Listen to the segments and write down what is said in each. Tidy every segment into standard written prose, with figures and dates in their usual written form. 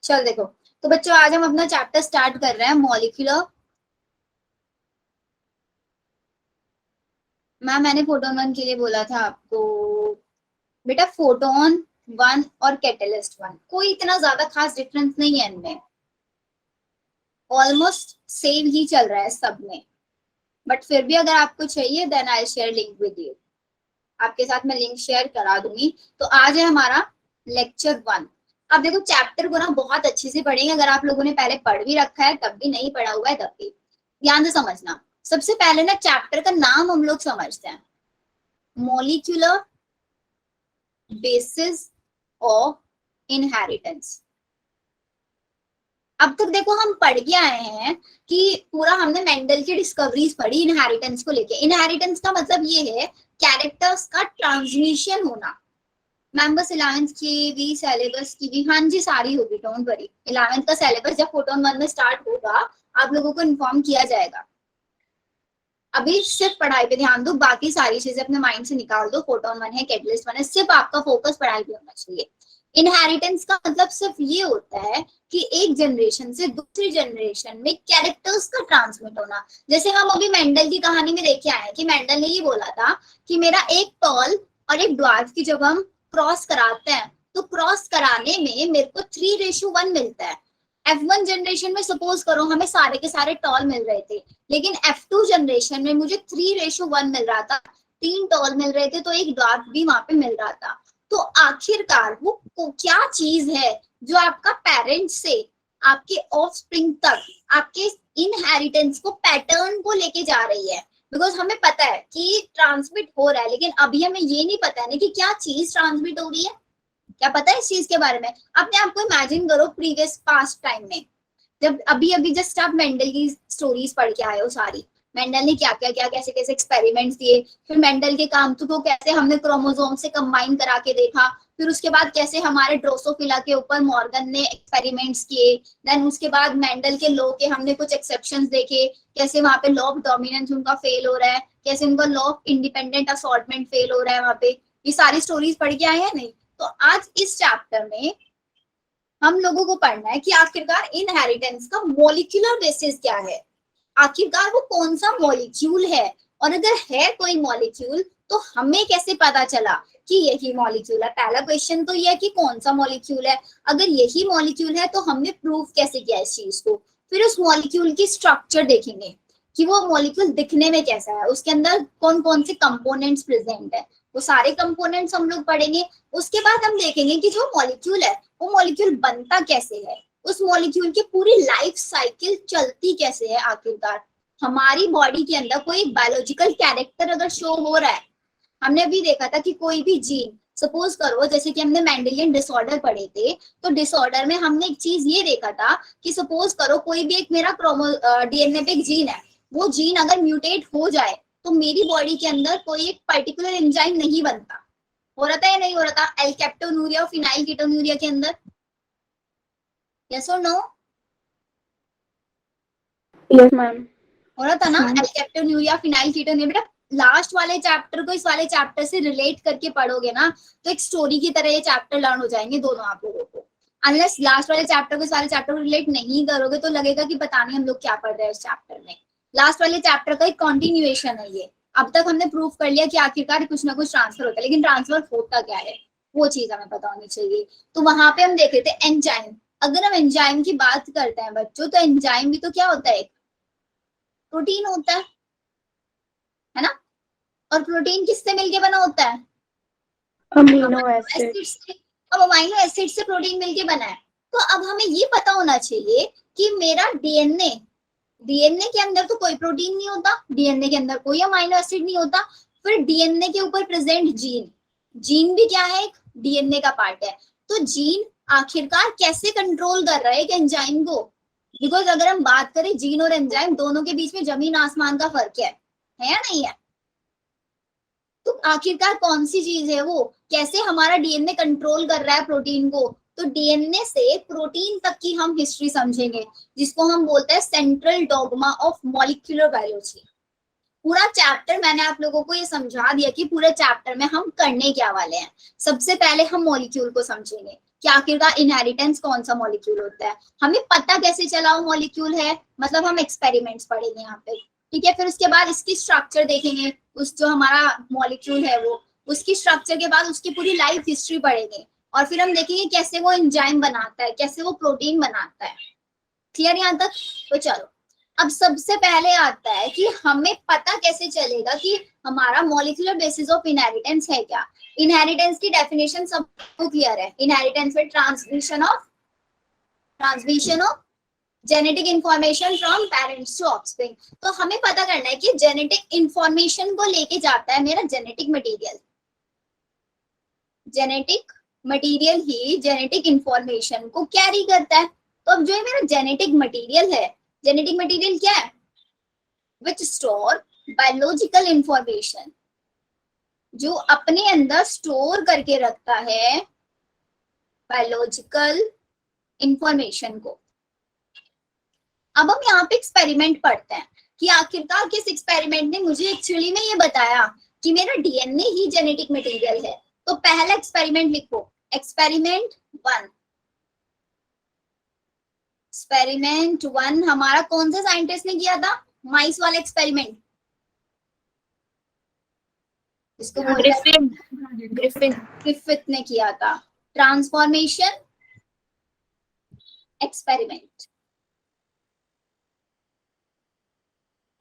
चल देखो, तो बच्चों आज हम अपना चैप्टर स्टार्ट कर रहे हैं मॉलिक्यूलर। मैंने फोटोन वन के लिए बोला था आपको बेटा, फोटोन वन और कैटलिस्ट वन कोई इतना ज्यादा खास डिफरेंस नहीं है इनमें, ऑलमोस्ट सेम ही चल रहा है सब में। बट फिर भी अगर आपको चाहिए then I share link with you, आपके साथ मैं लिंक शेयर करा दूंगी। तो आज है हमारा लेक्चर वन। अब देखो चैप्टर को ना बहुत अच्छे से पढ़ेंगे, अगर आप लोगों ने पहले पढ़ भी रखा है तब भी, नहीं पढ़ा हुआ है तब भी ध्यान से समझना। सबसे पहले ना चैप्टर का नाम हम लोग समझते हैं, मॉलिक्यूलर बेसिस ऑफ इनहेरिटेंस। अब तक देखो हम पढ़ के आए हैं कि पूरा हमने मेंडल की डिस्कवरीज पढ़ी इनहेरिटेंस को लेके। इनहेरिटेंस का मतलब ये है कैरेक्टर्स का ट्रांसमिशन होना। मेंबर्स 11th की भी, सिलेबस की भी, हाँ जी सारी होगी, डोंट वरी। 11th का सिलेबस जब फोटोन वन में स्टार्ट होगा आप लोगों को इन्फॉर्म किया जाएगा। अभी सिर्फ पढ़ाई पे ध्यान दो, बाकी सारी चीजें अपने माइंड से निकाल दो। फोटोन वन है, कैटलिस्ट वन है, सिर्फ आपका फोकस पढ़ाई पे होना चाहिए। इनहेरिटेंस का मतलब सिर्फ ये होता है कि एक जनरेशन से दूसरी जनरेशन में कैरेक्टर्स का ट्रांसमिट होना। जैसे हम अभी मेंडल की कहानी में देखे आए कि मेंडल ने ये बोला था कि मेरा एक टॉल और एक ड्वार्फ की जब हम क्रॉस कराते हैं तो क्रॉस कराने में मेरे को 3:1 मिलता है। F1 जनरेशन में सपोज करो हमें सारे के सारे टॉल मिल रहे थे, लेकिन F2 जनरेशन में मुझे 3:1 मिल रहा था, 3 टॉल मिल रहे थे तो एक ड्वार्फ भी वहां पे मिल रहा था। तो आखिरकार वो क्या चीज है जो आपका पेरेंट से आपके ऑफस्प्रिंग तक आपके इनहेरिटेंस को, पैटर्न को लेके जा रही है। बिकॉज हमें पता है कि ट्रांसमिट हो रहा है, लेकिन अभी हमें ये नहीं पता है ना कि क्या चीज ट्रांसमिट हो रही है। क्या पता है इस चीज के बारे में? अपने आप को इमेजिन करो प्रीवियस पास्ट टाइम में, जब अभी अभी जस्ट आप मेंडल की स्टोरीज पढ़ के आए हो सारी। मेंडल ने क्या क्या क्या कैसे कैसे एक्सपेरिमेंट्स दिए, फिर मेंडल के काम को कैसे हमने क्रोमोसोम से कंबाइन करा के देखा, फिर उसके बाद कैसे हमारे ड्रोसोफिला के ऊपर मॉर्गन ने एक्सपेरिमेंट्स किए, देन उसके बाद मेंडल के लॉ के हमने कुछ एक्सेप्शंस देखे, कैसे वहां पे लॉ ऑफ डोमिनेंस उनका फेल हो रहा है, कैसे उनका law of independent assortment fail हो रहा है वहां पे। ये सारी स्टोरीज पढ़ के आए हैं नहीं? तो आज इस चैप्टर में हम लोगों को पढ़ना है कि आखिरकार इनहेरिटेंस का मॉलिक्यूलर बेसिस क्या है, आखिरकार वो कौन सा मॉलिक्यूल है, और अगर है कोई मॉलिक्यूल तो हमें कैसे पता चला कि यही मॉलिक्यूल है। पहला क्वेश्चन तो ये है कि कौन सा मॉलिक्यूल है, अगर यही मॉलिक्यूल है तो हमने प्रूव कैसे किया इस चीज को। फिर उस मॉलिक्यूल की स्ट्रक्चर देखेंगे कि वो मॉलिक्यूल दिखने में कैसा है, उसके अंदर कौन कौन से कंपोनेंट्स प्रेजेंट है, वो सारे कंपोनेंट्स हम लोग पढ़ेंगे। उसके बाद हम देखेंगे कि जो मॉलिक्यूल है वो मॉलिक्यूल बनता कैसे है, उस मॉलिक्यूल की पूरी लाइफ साइकिल चलती कैसे है। आखिरकार हमारी बॉडी के अंदर कोई बायोलॉजिकल कैरेक्टर अगर शो हो रहा है, हमने अभी देखा था कि कोई भी जीन, सपोज करो जैसे कि हमने मेंडेलियन डिसऑर्डर पढ़े थे, तो डिसऑर्डर में हमने एक चीज ये देखा था कि सपोज करो कोई भी एक मेरा डीएनए पे एक जीन है, वो जीन अगर म्यूटेट हो जाए तो मेरी बॉडी के अंदर कोई एक पर्टिकुलर एंजाइम नहीं बनता। हो रहा था या नहीं हो रहा था एल्केप्टोन्यूरिया और फिनाइल कीटोन्यूरिया के अंदर? यस और नो? Yes ma'am. हो रहा था ना एल्केप्टोन्यूरिया फिनाइल कीटोन्यूरिया। बेटा लास्ट वाले चैप्टर को इस वाले चैप्टर से रिलेट करके पढ़ोगे ना तो एक स्टोरी की तरह ये चैप्टर लर्न हो जाएंगे दोनों आप लोगों को। अनलेस लास्ट वाले चैप्टर को इस वाले चैप्टर को रिलेट नहीं करोगे तो लगेगा कि पता नहीं हम लोग क्या पढ़ रहे हैं इस चैप्टर में। लास्ट वाले चैप्टर का एक कॉन्टिन्यूएशन है ये। अब तक हमने प्रूव कर लिया कि आखिरकार कुछ ना कुछ ट्रांसफर होता है, लेकिन ट्रांसफर होता क्या है वो चीज हमें पता होनी चाहिए। तो वहां पे हम देख रहे थे एंजाइम। अगर हम एंजाइम की बात करते हैं बच्चों, तो एंजाइम भी तो क्या होता है, प्रोटीन होता है ना? और प्रोटीन किससे मिलके बना होता है? अमीनो एसिड से। अब अमीनो एसिड से प्रोटीन मिलके बना है। तो अब हमें ये पता होना चाहिए कि मेरा डीएनए, डीएनए के अंदर तो कोई प्रोटीन नहीं होता, डीएनए के अंदर कोई अमीनो एसिड नहीं होता। फिर डीएनए के ऊपर प्रेजेंट जीन, जीन भी क्या है, एक डीएनए का पार्ट है। तो जीन आखिरकार कैसे कंट्रोल कर रहा है एक एंजाइम को? बिकॉज अगर हम बात करें जीन और एंजाइम दोनों के बीच में जमीन आसमान का फर्क है या नहीं है? तो आखिरकार कौन सी चीज है वो, कैसे हमारा डीएनए कंट्रोल कर रहा है प्रोटीन को? तो डीएनए से प्रोटीन तक की हम हिस्ट्री समझेंगे, जिसको हम बोलते हैं central dogma of molecular biology. पूरा चैप्टर मैंने आप लोगों को ये समझा दिया कि पूरे चैप्टर में हम करने क्या वाले हैं। सबसे पहले हम मॉलिक्यूल को समझेंगे कि आखिरकार इनहेरिटेंस कौन सा मॉलिक्यूल होता है, हमें पता कैसे चला वो मॉलिक्यूल है, मतलब हम एक्सपेरिमेंट्स पढ़ेंगे यहाँ पे, ठीक है। फिर उसके बाद इसकी स्ट्रक्चर देखेंगे, उस जो हमारा मॉलिक्यूल है वो, उसकी स्ट्रक्चर के बाद उसकी पूरी लाइफ हिस्ट्री पढ़ेंगे, और फिर हम देखेंगे कैसे वो एंजाइम बनाता है, कैसे वो प्रोटीन बनाता है। क्लियर यहाँ तक? तो चलो, अब सबसे पहले आता है कि हमें पता कैसे चलेगा कि हमारा मॉलिक्यूलर बेसिस ऑफ इनहेरिटेंस है क्या। इनहेरिटेंस की डेफिनेशन सबको क्लियर है। इनहेरिटेंस में transmission of genetic information from parents to offspring. तो हमें पता करना है कि जेनेटिक इंफॉर्मेशन को लेके जाता है मेरा जेनेटिक मटेरियल। जेनेटिक मटेरियल ही जेनेटिक इंफॉर्मेशन को कैरी करता है। तो अब जो है मेरा जेनेटिक मटेरियल है, जेनेटिक मटेरियल क्या है? विच स्टोर बायोलॉजिकल इंफॉर्मेशन, जो अपने अंदर स्टोर करके रखता है बायोलॉजिकल इंफॉर्मेशन को। अब हम यहाँ पे एक्सपेरिमेंट पढ़ते हैं कि आखिरकार किस एक्सपेरिमेंट ने मुझे एक्चुअली में ये बताया कि मेरा डीएनए ही जेनेटिक मटेरियल है। तो पहला एक्सपेरिमेंट लिखो, एक्सपेरिमेंट 1। एक्सपेरिमेंट 1 हमारा कौन सा साइंटिस्ट ने किया था? माइस वाला एक्सपेरिमेंट, इसको ग्रिफिथ ने किया था। ट्रांसफॉर्मेशन एक्सपेरिमेंट,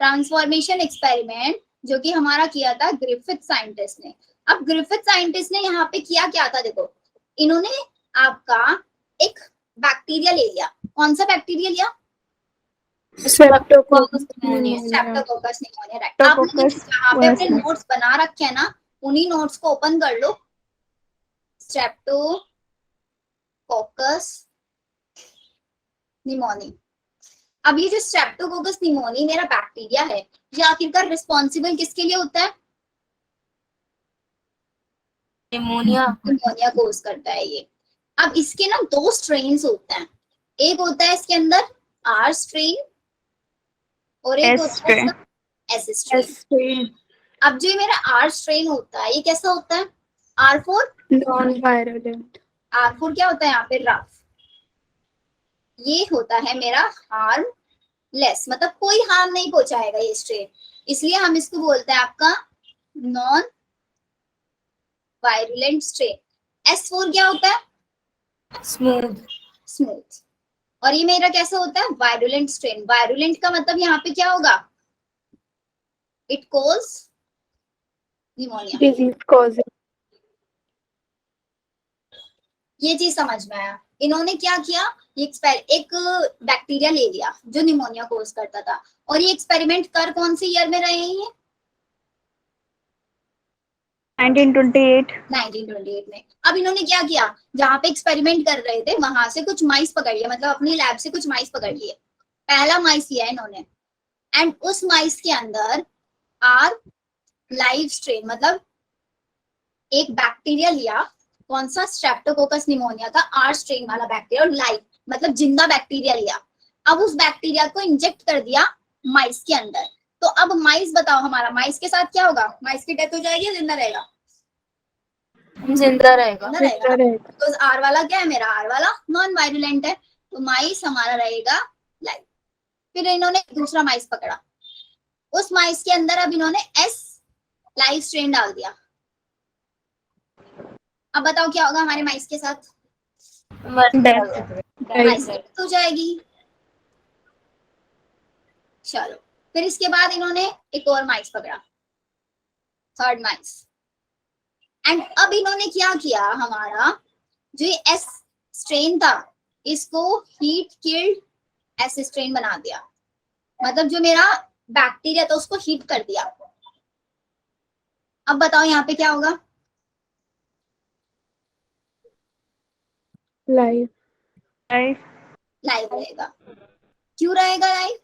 ट्रांसफॉर्मेशन एक्सपेरिमेंट जो कि हमारा किया था ग्रिफिथ साइंटिस्ट ने। अब ग्रिफिथ साइंटिस्ट ने यहाँ पे किया क्या था? देखो, इन्होंने आपका एक बैक्टीरिया ले लिया। कौन सा बैक्टीरिया लिया? Streptococcus pneumonia, right. आपने जहाँ पे अपने नोट्स बना रखे हैं ना, उन्हीं नोट्स को ओपन कर लो। Streptococcus pneumoniae. अब ये जो स्ट्रेप्टोकोकस निमोनी मेरा बैक्टीरिया है, ये आखिरकार रिस्पॉन्सिबल किसके लिए होता है? निमोनिया कोज करता है ये। अब इसके ना 2 स्ट्रेन्स होते हैं। एक होता है इसके अंदर आर स्ट्रेन और एक होता है एस स्ट्रेन। अब जो मेरा आर स्ट्रेन होता है, ये कैसा होता है? R4 non virulent. R4 क्या होता है यहाँ पे? रफ। ये होता है मेरा हार्मलेस, मतलब कोई हार्म नहीं पहुंचाएगा ये स्ट्रेन, इसलिए हम इसको बोलते हैं आपका नॉन वायरुलेंट स्ट्रेन। S4 क्या होता है? स्मूथ। और ये मेरा कैसा होता है? Virulent strain. वायरुलेंट का मतलब यहाँ पे क्या होगा? It cause pneumonia, disease causing. ये चीज समझ में आया। इन्होंने क्या किया? एक बैक्टीरिया ले लिया जो निमोनिया कोज करता था, और ये एक्सपेरिमेंट कर कौन से ईयर में रहे हैं? 1928 में। अब इन्होंने क्या किया? जहां पे एक्सपेरिमेंट कर रहे थे वहां से कुछ माइस पकड़ लिए, मतलब अपनी लैब से कुछ माइस पकड़ लिए। पहला माइस लिया इन्होंने, एंड उस माइस के अंदर आर लाइव स्ट्रेन, मतलब एक बैक्टीरिया लिया। कौन सा? स्ट्रेप्टोकोकस निमोनिया का आर स्ट्रेन वाला बैक्टीरिया, और लाइव मतलब जिंदा बैक्टीरिया लिया। अब उस बैक्टीरिया को इंजेक्ट कर दिया माइस के अंदर। तो अब माइस बताओ, हमारा माइस के साथ क्या होगा? माइस की डेथ हो जाएगी या जिंदा रहेगा? जिंदा रहेगा। तो आर वाला क्या है मेरा? आर वाला नॉन वायरुलेंट है, तो माइस हमारा रहेगा लाइव। फिर इन्होंने दूसरा माइस पकड़ा, उस माइस के अंदर अब इन्होंने एस लाइव स्ट्रेन डाल दिया। अब बताओ क्या होगा हमारे माइस के साथ? माइस तो जाएगी। चलो, फिर इसके बाद इन्होंने एक और माइस पकड़ा, थर्ड माइस, एंड अब इन्होंने क्या किया? हमारा जो ये एस स्ट्रेन था, इसको हीट किल्ड एस स्ट्रेन बना दिया, मतलब जो मेरा बैक्टीरिया था उसको हीट कर दिया। अब बताओ यहाँ पे क्या होगा? लाइव रहेगा। क्यों रहेगा लाइव?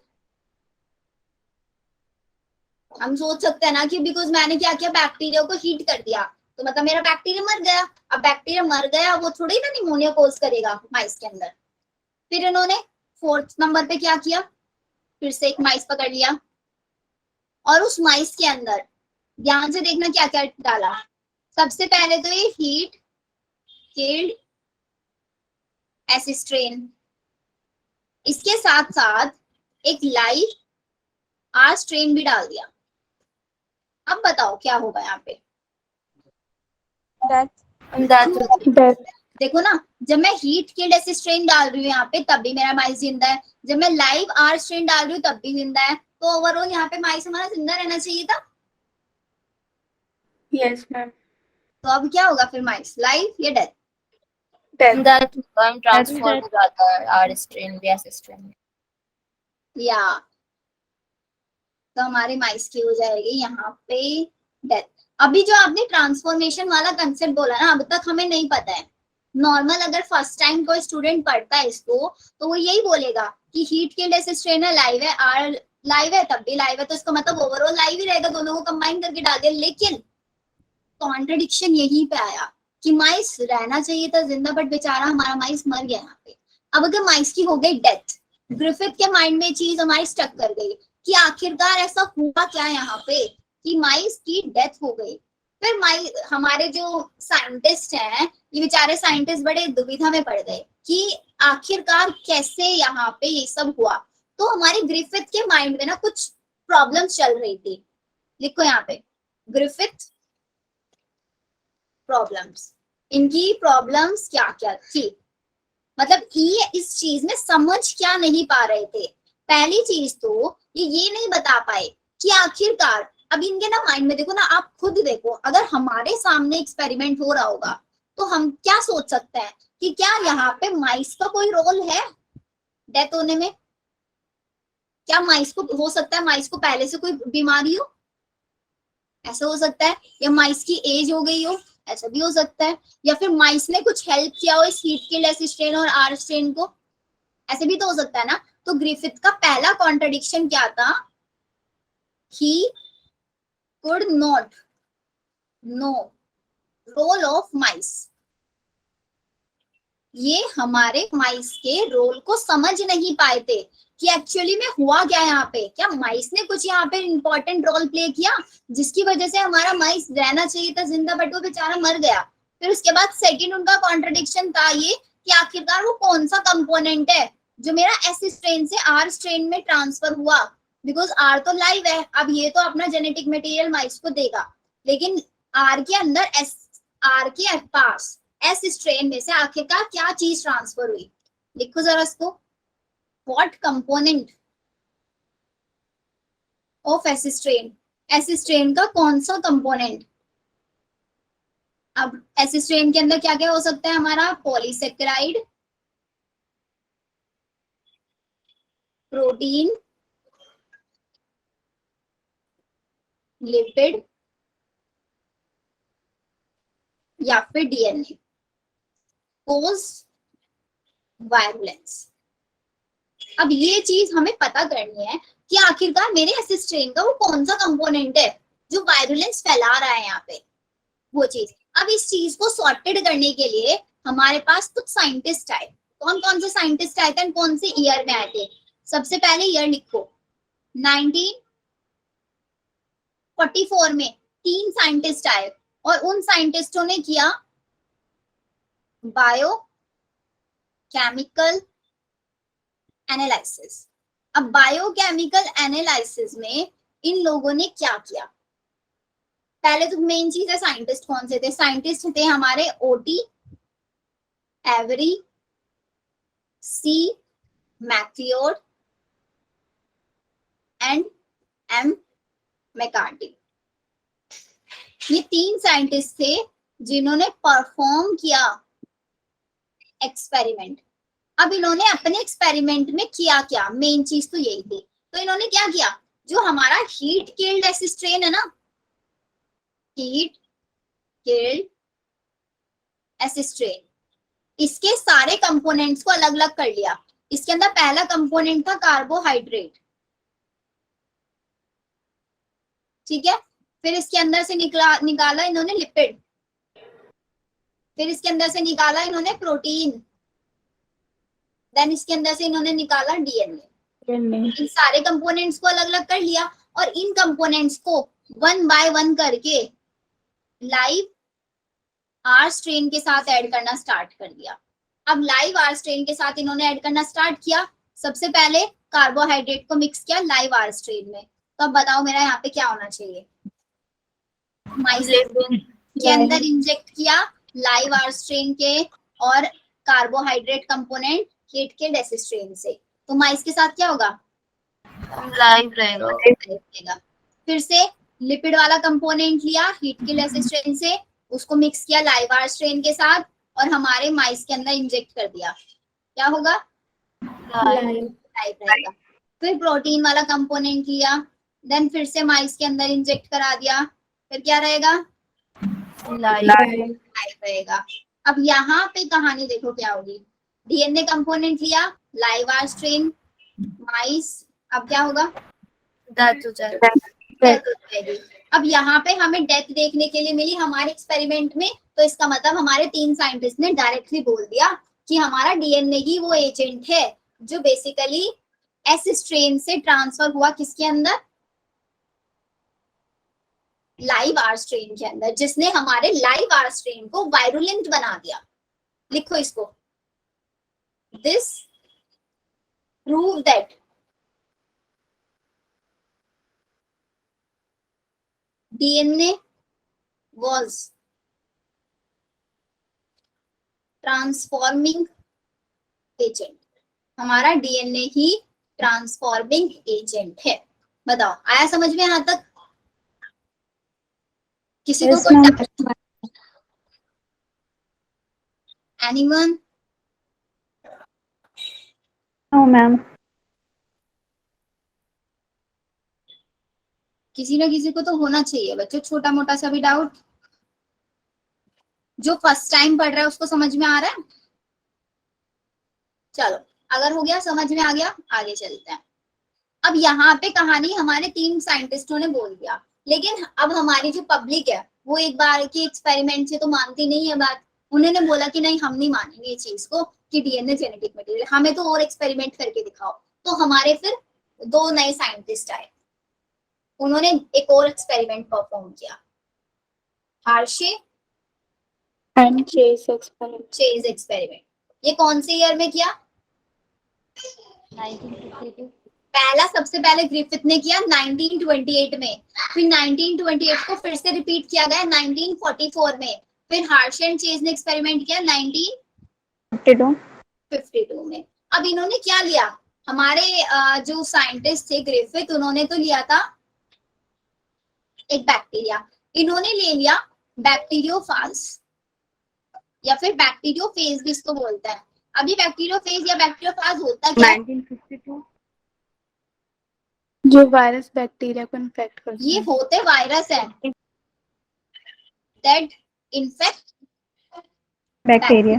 हम सोच सकते हैं ना कि बिकॉज मैंने क्या किया? बैक्टीरिया को हीट कर दिया, तो मतलब मेरा बैक्टीरिया मर गया। अब बैक्टीरिया मर गया, वो थोड़ी ना निमोनिया कोज करेगा माइस के अंदर। फिर इन्होंने 4th नंबर पे क्या किया? फिर से एक माइस पकड़ लिया, और उस माइस के अंदर ध्यान से देखना क्या क्या डाला। सबसे पहले तो ये हीट किल्ड एसिस्ट्रेन, इसके साथ साथ एक लाइव आर स्ट्रेन भी डाल दिया। अब बताओ क्या होगा यहाँ पे। Death. देखो ना, जब मैं हीट किल्ड एसिस्ट्रेन डाल रही हूँ यहाँ पे तब भी मेरा माइस जिंदा है, जब मैं लाइव आर स्ट्रेन डाल रही हूँ तब भी जिंदा है। तो ओवरऑल यहाँ पे माइस हमारा जिंदा रहना चाहिए था। Yes, ma'am. तो अब क्या होगा फिर, माइस लाइव या डेथ? Death. दैट ट्रांसफॉर्म हो जाता है आर स्ट्रेन भी एस स्ट्रेन में। या तो हमारे माइस की हो जाएगी यहाँ पे डेथ। अभी जो आपने ट्रांसफॉर्मेशन वाला कंसेप्ट बोला ना, अब तक हमें नहीं पता है। नॉर्मल अगर फर्स्ट टाइम कोई स्टूडेंट पढ़ता है इसको तो वो यही बोलेगा कि हीट किल्ड एसिस्ट्रेन है, लाइव है, आर लाइव है, तब भी लाइव है, तो इसका मतलब ओवरऑल लाइव ही रहेगा, दोनों को कंबाइन करके डाल दिया। लेकिन कॉन्ट्रडिक्शन यहीं पे आया कि माइस रहना चाहिए था जिंदा, बट बेचारा हमारा माइस मर गया यहाँ पे। अब अगर माइस की हो गई डेथ, ग्रिफिथ के माइंड में चीज हमारी स्टक कर गई कि आखिरकार ऐसा हुआ क्या यहाँ पे कि माइस की डेथ हो गई। फिर हमारे जो साइंटिस्ट हैं, ये बेचारे साइंटिस्ट बड़े दुविधा में पड़ गए कि आखिरकार कैसे यहाँ पे ये सब हुआ। तो हमारे ग्रिफिथ के माइंड में ना कुछ प्रॉब्लम्स चल रही थी। लिखो यहाँ पे ग्रिफिथ प्रॉब्लम्स। इनकी प्रॉब्लम्स क्या क्या थी, मतलब ये इस चीज में समझ क्या नहीं पा रहे थे। पहली चीज तो ये नहीं बता पाए कि आखिरकार, अब इनके ना माइंड में देखो ना, आप खुद देखो, अगर हमारे सामने एक्सपेरिमेंट हो रहा होगा तो हम क्या सोच सकते हैं कि क्या यहाँ पे माइस का कोई रोल है डेथ होने में? क्या माइस को हो सकता है, माइस को पहले से कोई बीमारी हो, ऐसा हो सकता है, या माइस की एज हो गई हो, ऐसा भी हो सकता है, या फिर माइस ने कुछ हेल्प किया हो इस हीट किल्ड एसिस्ट्रेन और आर स्ट्रेन को, ऐसे भी तो हो सकता है ना। तो ग्रिफिथ का पहला कॉन्ट्रडिक्शन क्या था, he could not know role of mice। ये हमारे माइस के रोल को समझ नहीं पाए थे कि एक्चुअली में हुआ क्या यहाँ पे, क्या माइस ने कुछ यहाँ पे इंपॉर्टेंट रोल प्ले किया जिसकी वजह से हमारा माइस रहना चाहिए था जिंदा, बट वो बेचारा मर गया। फिर उसके बाद सेकंड उनका कॉन्ट्रडिक्शन था ये कि आखिरकार वो कौन सा कंपोनेंट है जो मेरा एस स्ट्रेन से आर स्ट्रेन में ट्रांसफर हुआ, बिकॉज आर तो लाइव है, अब ये तो अपना जेनेटिक मटेरियल माइस को देगा, लेकिन आर के अंदर आर के पास एस स्ट्रेन में से आखिरकार क्या चीज ट्रांसफर हुई। लिखो जरा इसको, what component of S strain का कौन सा कंपोनेंट। अब एस स्ट्रेन के अंदर क्या क्या हो सकता है हमारा, पॉलीसेकेराइड, प्रोटीन, लिपिड, या फिर डीएनए, कोज वायरुलेंस। अब ये चीज हमें पता करनी है कि आखिरकार मेरे एस स्ट्रेन का वो कौन सा कंपोनेंट है जो वायरुलेंस फैला रहा है यहाँ पे, वो चीज। अब इस चीज को सॉर्टेड करने के लिए हमारे पास कुछ साइंटिस्ट आए। कौन कौन से साइंटिस्ट आए थे, कौन से ईयर में आए थे? सबसे पहले ईयर लिखो, 1944 में 3 साइंटिस्ट आए और उन साइंटिस्टों ने किया बायो केमिकल एनालिसिस। अब बायोकेमिकल एनालिसिस में इन लोगों ने क्या किया, पहले तो मेन चीज है साइंटिस्ट कौन से थे। साइंटिस्ट थे हमारे OT, Avery, C MacLeod and M McCarty. ये 3 साइंटिस्ट थे जिन्होंने परफॉर्म किया एक्सपेरिमेंट। अब इन्होंने अपने एक्सपेरिमेंट में किया क्या, मेन चीज तो यही थी। तो इन्होंने क्या किया, जो हमारा हीट किल्ड एसिस्ट्रेन है ना, हीट किल्ड एसिस्ट्रेन, इसके सारे कंपोनेंट्स को अलग अलग कर लिया। इसके अंदर पहला कंपोनेंट था कार्बोहाइड्रेट, ठीक है। फिर इसके अंदर से निकाला इन्होंने लिपिड, फिर इसके अंदर से निकाला इन्होंने प्रोटीन, देन इसके अंदर से इन्होंने निकाला डीएनए। इन सारे कंपोनेंट्स को अलग अलग कर लिया। और इन कंपोनेंट्स को वन बाय वन करके लाइव आर स्ट्रेन के साथ ऐड करना स्टार्ट कर दिया। अब लाइव आर स्ट्रेन के साथ इन्होंने ऐड करना स्टार्ट किया। सबसे पहले कार्बोहाइड्रेट को मिक्स किया लाइव आर स्ट्रेन में। तो अब बताओ मेरा यहाँ पे क्या होना चाहिए? माइसिन के अंदर इंजेक्ट किया लाइव आर स्ट्रेन के और कार्बोहाइड्रेट कंपोनेंट हीट के डेसिस्ट्रेन से। तो माइस के साथ क्या होगा? लाइव रहेगा। फिर से लिपिड वाला कंपोनेंट लिया हीट के डेसिस्ट्रेन से, उसको मिक्स किया लाइव आर स्ट्रेन के साथ और हमारे माइस के अंदर इंजेक्ट कर दिया। क्या होगा? लाइव रहेगा। फिर प्रोटीन वाला कंपोनेंट लिया, देन फिर से माइस के अंदर इंजेक्ट करा दिया, फिर क्या रहेगा? लाइव रहेगा। अब यहाँ पे कहानी देखो क्या होगी। डीएनए कंपोनेंट लिया लाइव आर स्ट्रेन, माइस, अब क्या होगा? डेथ हो जाएगी। अब यहाँ पे हमें डेथ देखने के लिए मिली हमारे एक्सपेरिमेंट में, तो इसका मतलब हमारे 3 साइंटिस्ट ने डायरेक्टली बोल दिया कि हमारा डीएनए ही वो एजेंट है जो बेसिकली एस स्ट्रेन से ट्रांसफर हुआ किसके अंदर? लाइव आर स्ट्रेन के अंदर, जिसने हमारे लाइव आर स्ट्रेन को वायरुलेंट बना दिया। लिखो इसको, this prove that DNA was transforming agent. हमारा डीएनए ही ट्रांसफॉर्मिंग एजेंट है। बताओ आया समझ में यहाँ तक? किसी को कोई एनीवन? No ma'am. किसी ना किसी को तो होना चाहिए बच्चों, छोटा मोटा सा भी डाउट। जो फर्स्ट टाइम पढ़ रहा है उसको समझ में आ रहा है? चलो, अगर हो गया, समझ में आ गया, आगे चलते हैं। अब यहाँ पे कहानी हमारे 3 साइंटिस्टों ने बोल दिया, लेकिन अब हमारी जो पब्लिक है वो एक बार के एक्सपेरिमेंट से तो मानती नहीं है बात। उन्होंने बोला कि नहीं, हम नहीं मानेंगे ये चीज को कि डीएनए जेनेटिक मटेरियल, हमें तो और एक्सपेरिमेंट करके दिखाओ। तो हमारे फिर 2 नए साइंटिस्ट आए, उन्होंने एक और एक्सपेरिमेंट परफॉर्म किया, हार्शे एंड चेज एक्सपेरिमेंट। ये कौन से ईयर में किया? 1952। पहला सबसे पहले ग्रिफिथ ने किया 1928 में, फिर 1928 को फिर से रिपीट किया गया 1944 में, फिर हार्शे एंड चेज ने एक्सपेरिमेंट किया 1952 में। अब इन्होंने क्या लिया? हमारे जो साइंटिस्ट थे ग्रिफिथ, उन्होंने तो लिया था एक बैक्टीरिया, इन्होंने ले लिया बैक्टीरियोफाज या फिर बैक्टीरियोफेज भी इसको बोलते हैं। अब ये बैक्टीरियोफेज या बैक्टीरियोफाज होता क्या? 1952 जो वायरस बैक्टीरिया को इन्फेक्ट करते हैं। ये होते वायरस है दैट इन्फेक्ट बैक्टीरिया।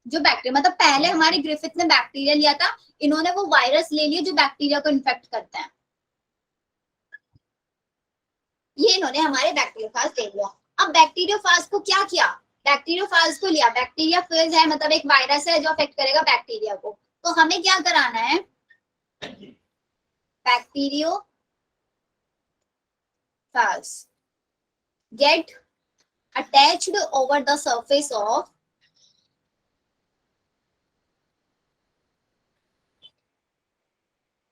जो बैक्टीरिया, मतलब पहले हमारे ग्रिफिथ ने बैक्टीरिया लिया था, इन्होंने वो वायरस ले लिया जो बैक्टीरिया को इन्फेक्ट करते हैं। ये इन्होंने हमारे बैक्टीरियोफाज ले लिया। अब बैक्टीरियोफाज को क्या किया? बैक्टीरियोफाज को लिया, बैक्टीरिया फेज है मतलब एक वायरस है जो अफेक्ट करेगा बैक्टीरिया को। तो हमें क्या कराना है? Bacteriophage get attached over the surface of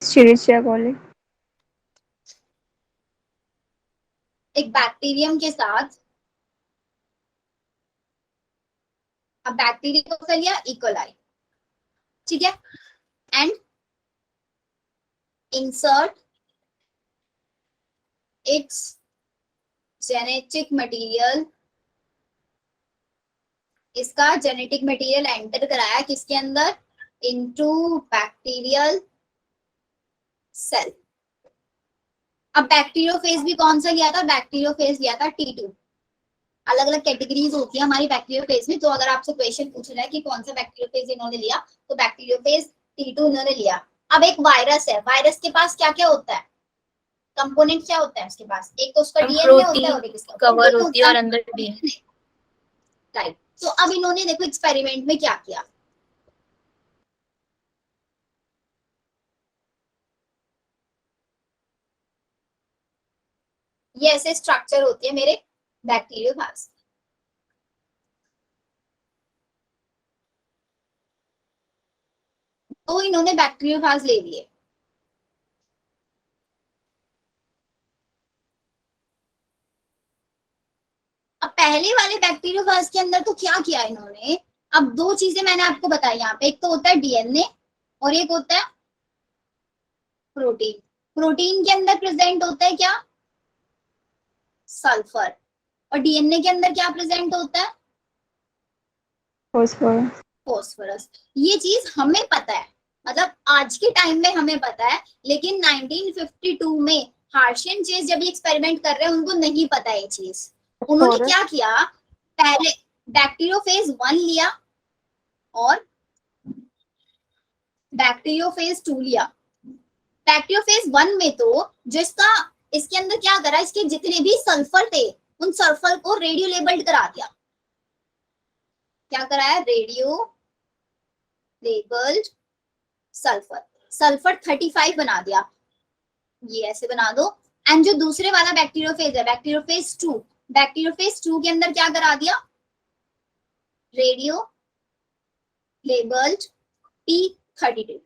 Escherichia coli। एक बैक्टीरियम के साथ। अब बैक्टीरिया को कर लिया इकोलाई, ठीक है, and insert its genetic material. इसका जेनेटिक मटेरियल एंटर कराया किसके अंदर? Into bacterial cell. अब बैक्टीरियोफेज भी कौन सा लिया था? बैक्टीरियोफेज लिया था T2। अलग अलग कैटेगरीज होती है हमारी बैक्टीरियोफेज में, तो अगर आपसे क्वेश्चन पूछ रहा है कि कौन सा बैक्टीरियोफेज इन्होंने लिया, तो बैक्टीरियोफेज T2 इन्होंने लिया। अब एक वायरस है, वायरस के पास क्या क्या होता है? कंपोनेंट क्या होता है उसके पास? एक तो उसका डीएनए होता है और एक इसका कवर होती है और अंदर डीएनए। राइट। तो अब इन्होंने देखो एक्सपेरिमेंट में क्या किया, ये ऐसे स्ट्रक्चर होती है मेरे बैक्टीरियोफेज। तो इन्होंने बैक्टीरियोफेज ले लिए। अब पहले वाले बैक्टीरियोफेज के अंदर तो क्या किया इन्होंने, अब दो चीजें मैंने आपको बताई यहाँ पे, एक तो होता है डीएनए और एक होता है प्रोटीन। प्रोटीन के अंदर प्रेजेंट होता है क्या, सल्फर, और डीएनए के अंदर क्या प्रेजेंट होता है, फॉस्फोरस। फॉस्फोरस। ये चीज हमें पता है, मतलब आज के टाइम में हमें पता है, लेकिन 1952 में हार्शियन चेस जब ये एक्सपेरिमेंट कर रहे हैं उनको नहीं पता ये चीज। उन्होंने क्या किया, पहले बैक्टीरियोफेज 1 लिया और बैक्टीरियोफेज 2 लिया। बैक्टीरियोफेज 1 में तो जो इसके अंदर क्या करा, इसके जितने भी सल्फर थे उन सल्फर को रेडियो लेबल्ड करा दिया। क्या कराया, रेडियो लेबल्ड सल्फर, सल्फर 35 बना दिया, ये ऐसे बना दो। एंड जो दूसरे वाला बैक्टीरियोफेज है, बैक्टीरियोफेज 2, बैक्टीरियोफेज 2 के अंदर क्या करा दिया, रेडियो लेबल्ड P32।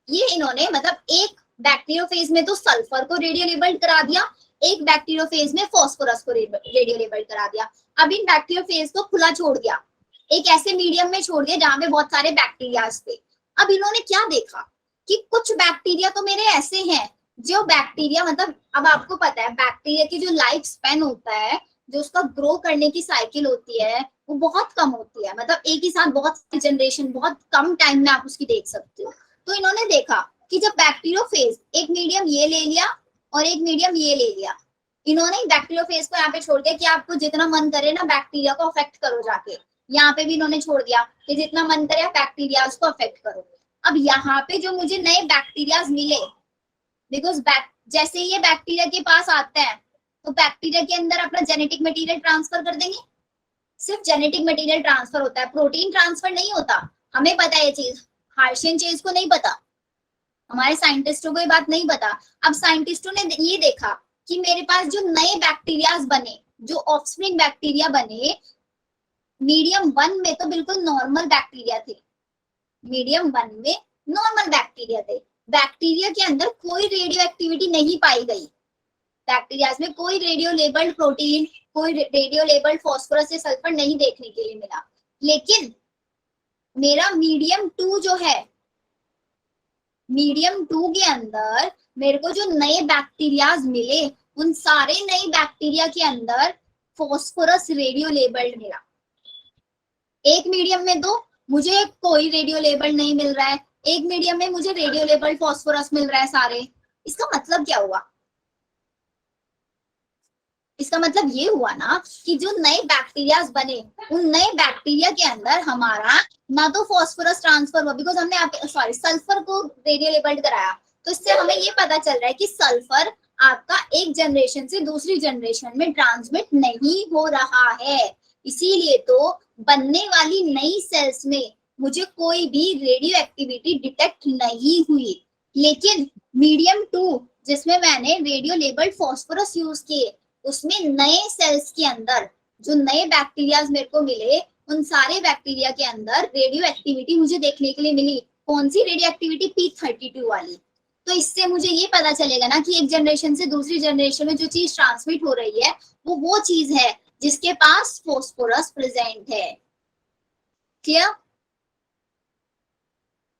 ये इन्होंने मतलब एक बैक्टीरियोफेज में तो सल्फर को रेडियो लेबल्ड करा दिया, एक बैक्टीरियोफेज में फास्फोरस को रेडियो लेबल्ड करा दिया। अब इन बैक्टीरियोफेज को खुला छोड़ दिया, एक ऐसे मीडियम में छोड़ दिया जहां पे बहुत सारे बैक्टीरियाज थे। अब इन्होंने क्या देखा कि कुछ बैक्टीरिया तो मेरे ऐसे हैं जो बैक्टीरिया, मतलब अब आपको पता है बैक्टीरिया की जो लाइफ स्पैन होता है, जो उसका ग्रो करने की साइकिल होती है वो बहुत कम होती है, मतलब एक ही साथ बहुत जनरेशन बहुत कम टाइम में आप उसकी देख सकते हो। तो इन्होंने देखा कि जब बैक्टीरियोफेज एक मीडियम ये ले लिया और एक मीडियम ये ले लिया, इन्होंने बैक्टीरियोफेज को यहाँ पे छोड़ दिया कि आपको जितना मन करे ना बैक्टीरिया को अफेक्ट करो जाके, यहाँ पे भी इन्होंने छोड़ दिया कि जितना मन करे बैक्टीरिया को अफेक्ट करो। अब यहाँ पे जो मुझे नए बैक्टीरियाज मिले, बिकॉज जैसे ये बैक्टीरिया के पास आते हैं तो बैक्टीरिया के अंदर अपना जेनेटिक मटेरियल ट्रांसफर कर देंगे, सिर्फ जेनेटिक मटेरियल ट्रांसफर होता है, प्रोटीन ट्रांसफर नहीं होता। हमें पता है ये चीज, हार्शियन चेस को नहीं पता, हमारे साइंटिस्टों को ये बात नहीं पता। अब साइंटिस्टों ने ये देखा कि मेरे पास जो नए बैक्टीरियाज बने, जो ऑफस्प्रिंग बैक्टीरिया बने, मीडियम 1 में तो बिल्कुल नॉर्मल बैक्टीरिया थे, मीडियम 1 में नॉर्मल बैक्टीरिया थे, बैक्टीरिया के अंदर कोई रेडियो एक्टिविटी नहीं पाई गई, बैक्टीरियाज में कोई रेडियो लेबल्ड प्रोटीन, कोई रेडियो लेबल्ड फास्फोरस या सल्फर नहीं देखने के लिए मिला। लेकिन मेरा मीडियम 2 जो है, मीडियम 2 के अंदर मेरे को जो नए बैक्टीरियाज मिले, उन सारे नए बैक्टीरिया के अंदर फास्फोरस रेडियो लेबल्ड मिला। एक मीडियम में तो मुझे कोई रेडियो लेबल नहीं मिल रहा है, एक मीडियम में मुझे रेडियो लेबल फास्फोरस मिल रहा है सारे। इसका मतलब क्या हुआ, इसका मतलब ये हुआ ना कि जो नए बैक्टीरियाज बने, उन नए बैक्टीरिया के अंदर हमारा ना तो फास्फोरस ट्रांसफर हुआ, बिकॉज हमने सल्फर को रेडियो लेबल्ड कराया, तो इससे हमें ये पता चल रहा है कि सल्फर आपका एक जनरेशन से दूसरी जनरेशन में ट्रांसमिट नहीं हो रहा है। इसीलिए तो बनने वाली नई सेल्स में मुझे कोई भी रेडियो एक्टिविटी डिटेक्ट नहीं हुई। लेकिन मीडियम 2 जिसमें मैंने रेडियो लेबल्ड फास्फोरस यूज किए, उसमें नए सेल्स के अंदर जो नए बैक्टीरियाज मेरे को मिले, उन सारे बैक्टीरिया के अंदर रेडियो एक्टिविटी मुझे देखने के लिए मिली। कौन सी रेडियो एक्टिविटी, P32 वाली। तो इससे मुझे ये पता चलेगा ना कि एक जनरेशन से दूसरी जनरेशन में जो चीज ट्रांसमिट हो रही है वो चीज है जिसके पास फास्फोरस प्रेजेंट है। क्लियर?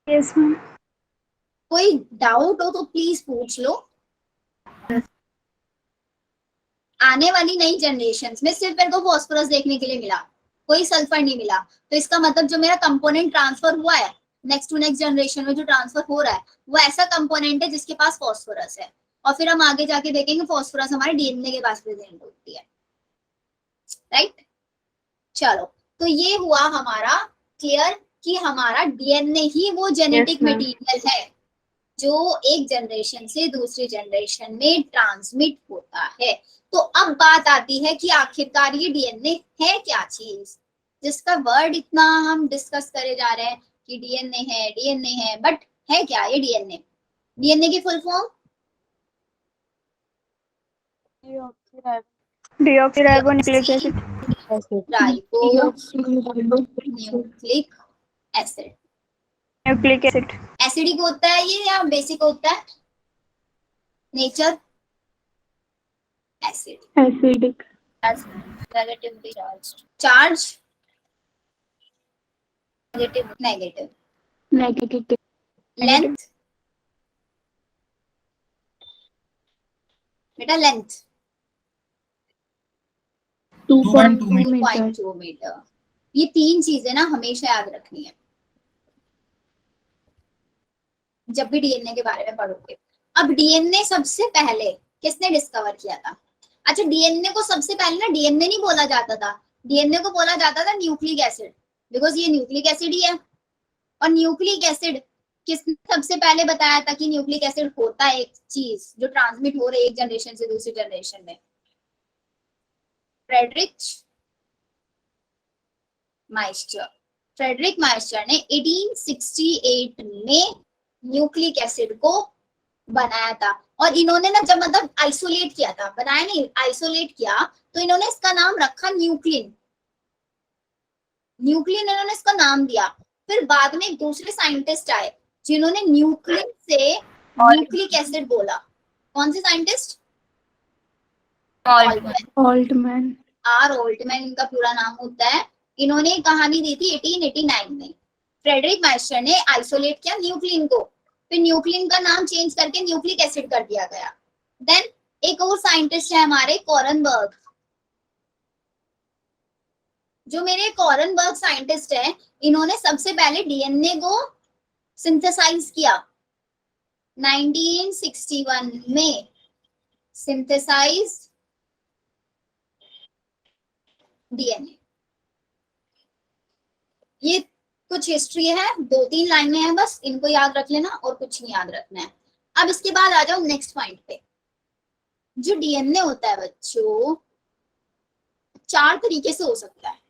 Yes ma'am. कोई डाउट हो तो प्लीज पूछ लो। आने वाली नई जनरेशन में सिर्फ मेरे को फास्फोरस देखने के लिए मिला, कोई सल्फर नहीं मिला। तो इसका मतलब जो मेरा कंपोनेंट ट्रांसफर हुआ है नेक्स्ट टू नेक्स्ट जनरेशन में, जो ट्रांसफर हो रहा है वो ऐसा कंपोनेंट है जिसके पास फास्फोरस है। और फिर हम आगे जाके देखेंगे फास्फोरस हमारे डीएनए के पास प्रेजेंट होती है, राइट। चलो, तो ये हुआ हमारा क्लियर कि हमारा डीएनए ही वो जेनेटिक मटेरियल है जो एक जनरेशन से दूसरी जनरेशन में ट्रांसमिट होता है। तो अब बात आती है कि आखिरकार ये डीएनए है क्या चीज, जिसका वर्ड इतना हम डिस्कस करे जा रहे हैं कि डीएनए है, बट है क्या ये डीएनए? डीएनए की full form Deoxyribonucleic acid. Ribonucleic acid. Nucleic acid. Acidic होता है ये या बेसिक होता है? Nature acid. Acidic. As negatively charged. Charge Negative. Negative. Negative. Length बेटा लेंथ 2.2 meter. 2.2 मीटर। ये तीन चीजें ना हमेशा याद रखनी है जब भी डीएनए के बारे में पढ़ोगे। अब डीएनए सबसे पहले किसने डिस्कवर किया था? अच्छा, डीएनए को सबसे पहले ना डीएनए नहीं बोला जाता था, डीएनए को बोला जाता था न्यूक्लिक एसिड, बिकॉज ये न्यूक्लिक एसिड ही है। और न्यूक्लिक एसिड किसने सबसे पहले बताया था कि न्यूक्लिक एसिड होता है एक चीज जो ट्रांसमिट हो रही है एक जनरेशन से दूसरी जनरेशन में? फ्रेडरिक माइस्टर। फ्रेडरिक माइस्टर ने 1868 में न्यूक्लिक एसिड को बनाया था। और इन्होंने ना जब मतलब आइसोलेट किया था, बनाया नहीं, आइसोलेट किया, तो इन्होंने इसका नाम रखा न्यूक्लिन। न्यूक्लिन इन्होंने इसका नाम दिया। फिर बाद में एक दूसरे साइंटिस्ट आए जिन्होंने न्यूक्लिन से न्यूक्लिक एसिड बोला। कौन से साइंटिस्ट? Altman. आर ऑल्टमैन इनका पूरा नाम होता है। इन्होंने कहानी दी थी 1889 में। फ्रेडरिक माइस्टर ने आइसोलेट किया न्यूक्लिन को, फिर न्यूक्लिन का नाम चेंज करके न्यूक्लिक एसिड कर दिया गया। देन एक और साइंटिस्ट है हमारे कॉरनबर्ग। जो मेरे कॉरनबर्ग साइंटिस्ट है, इन्होंने सबसे पहले डीएनए को सिंथेसाइज किया 1961 में। Synthesise DNA. ये कुछ हिस्ट्री है, 2-3 लाइनें हैं बस, इनको याद रख लेना और कुछ नहीं याद रखना है। अब इसके बाद आ जाओ नेक्स्ट पॉइंट पे। जो डीएनए होता है बच्चों, 4 तरीके से हो सकता है।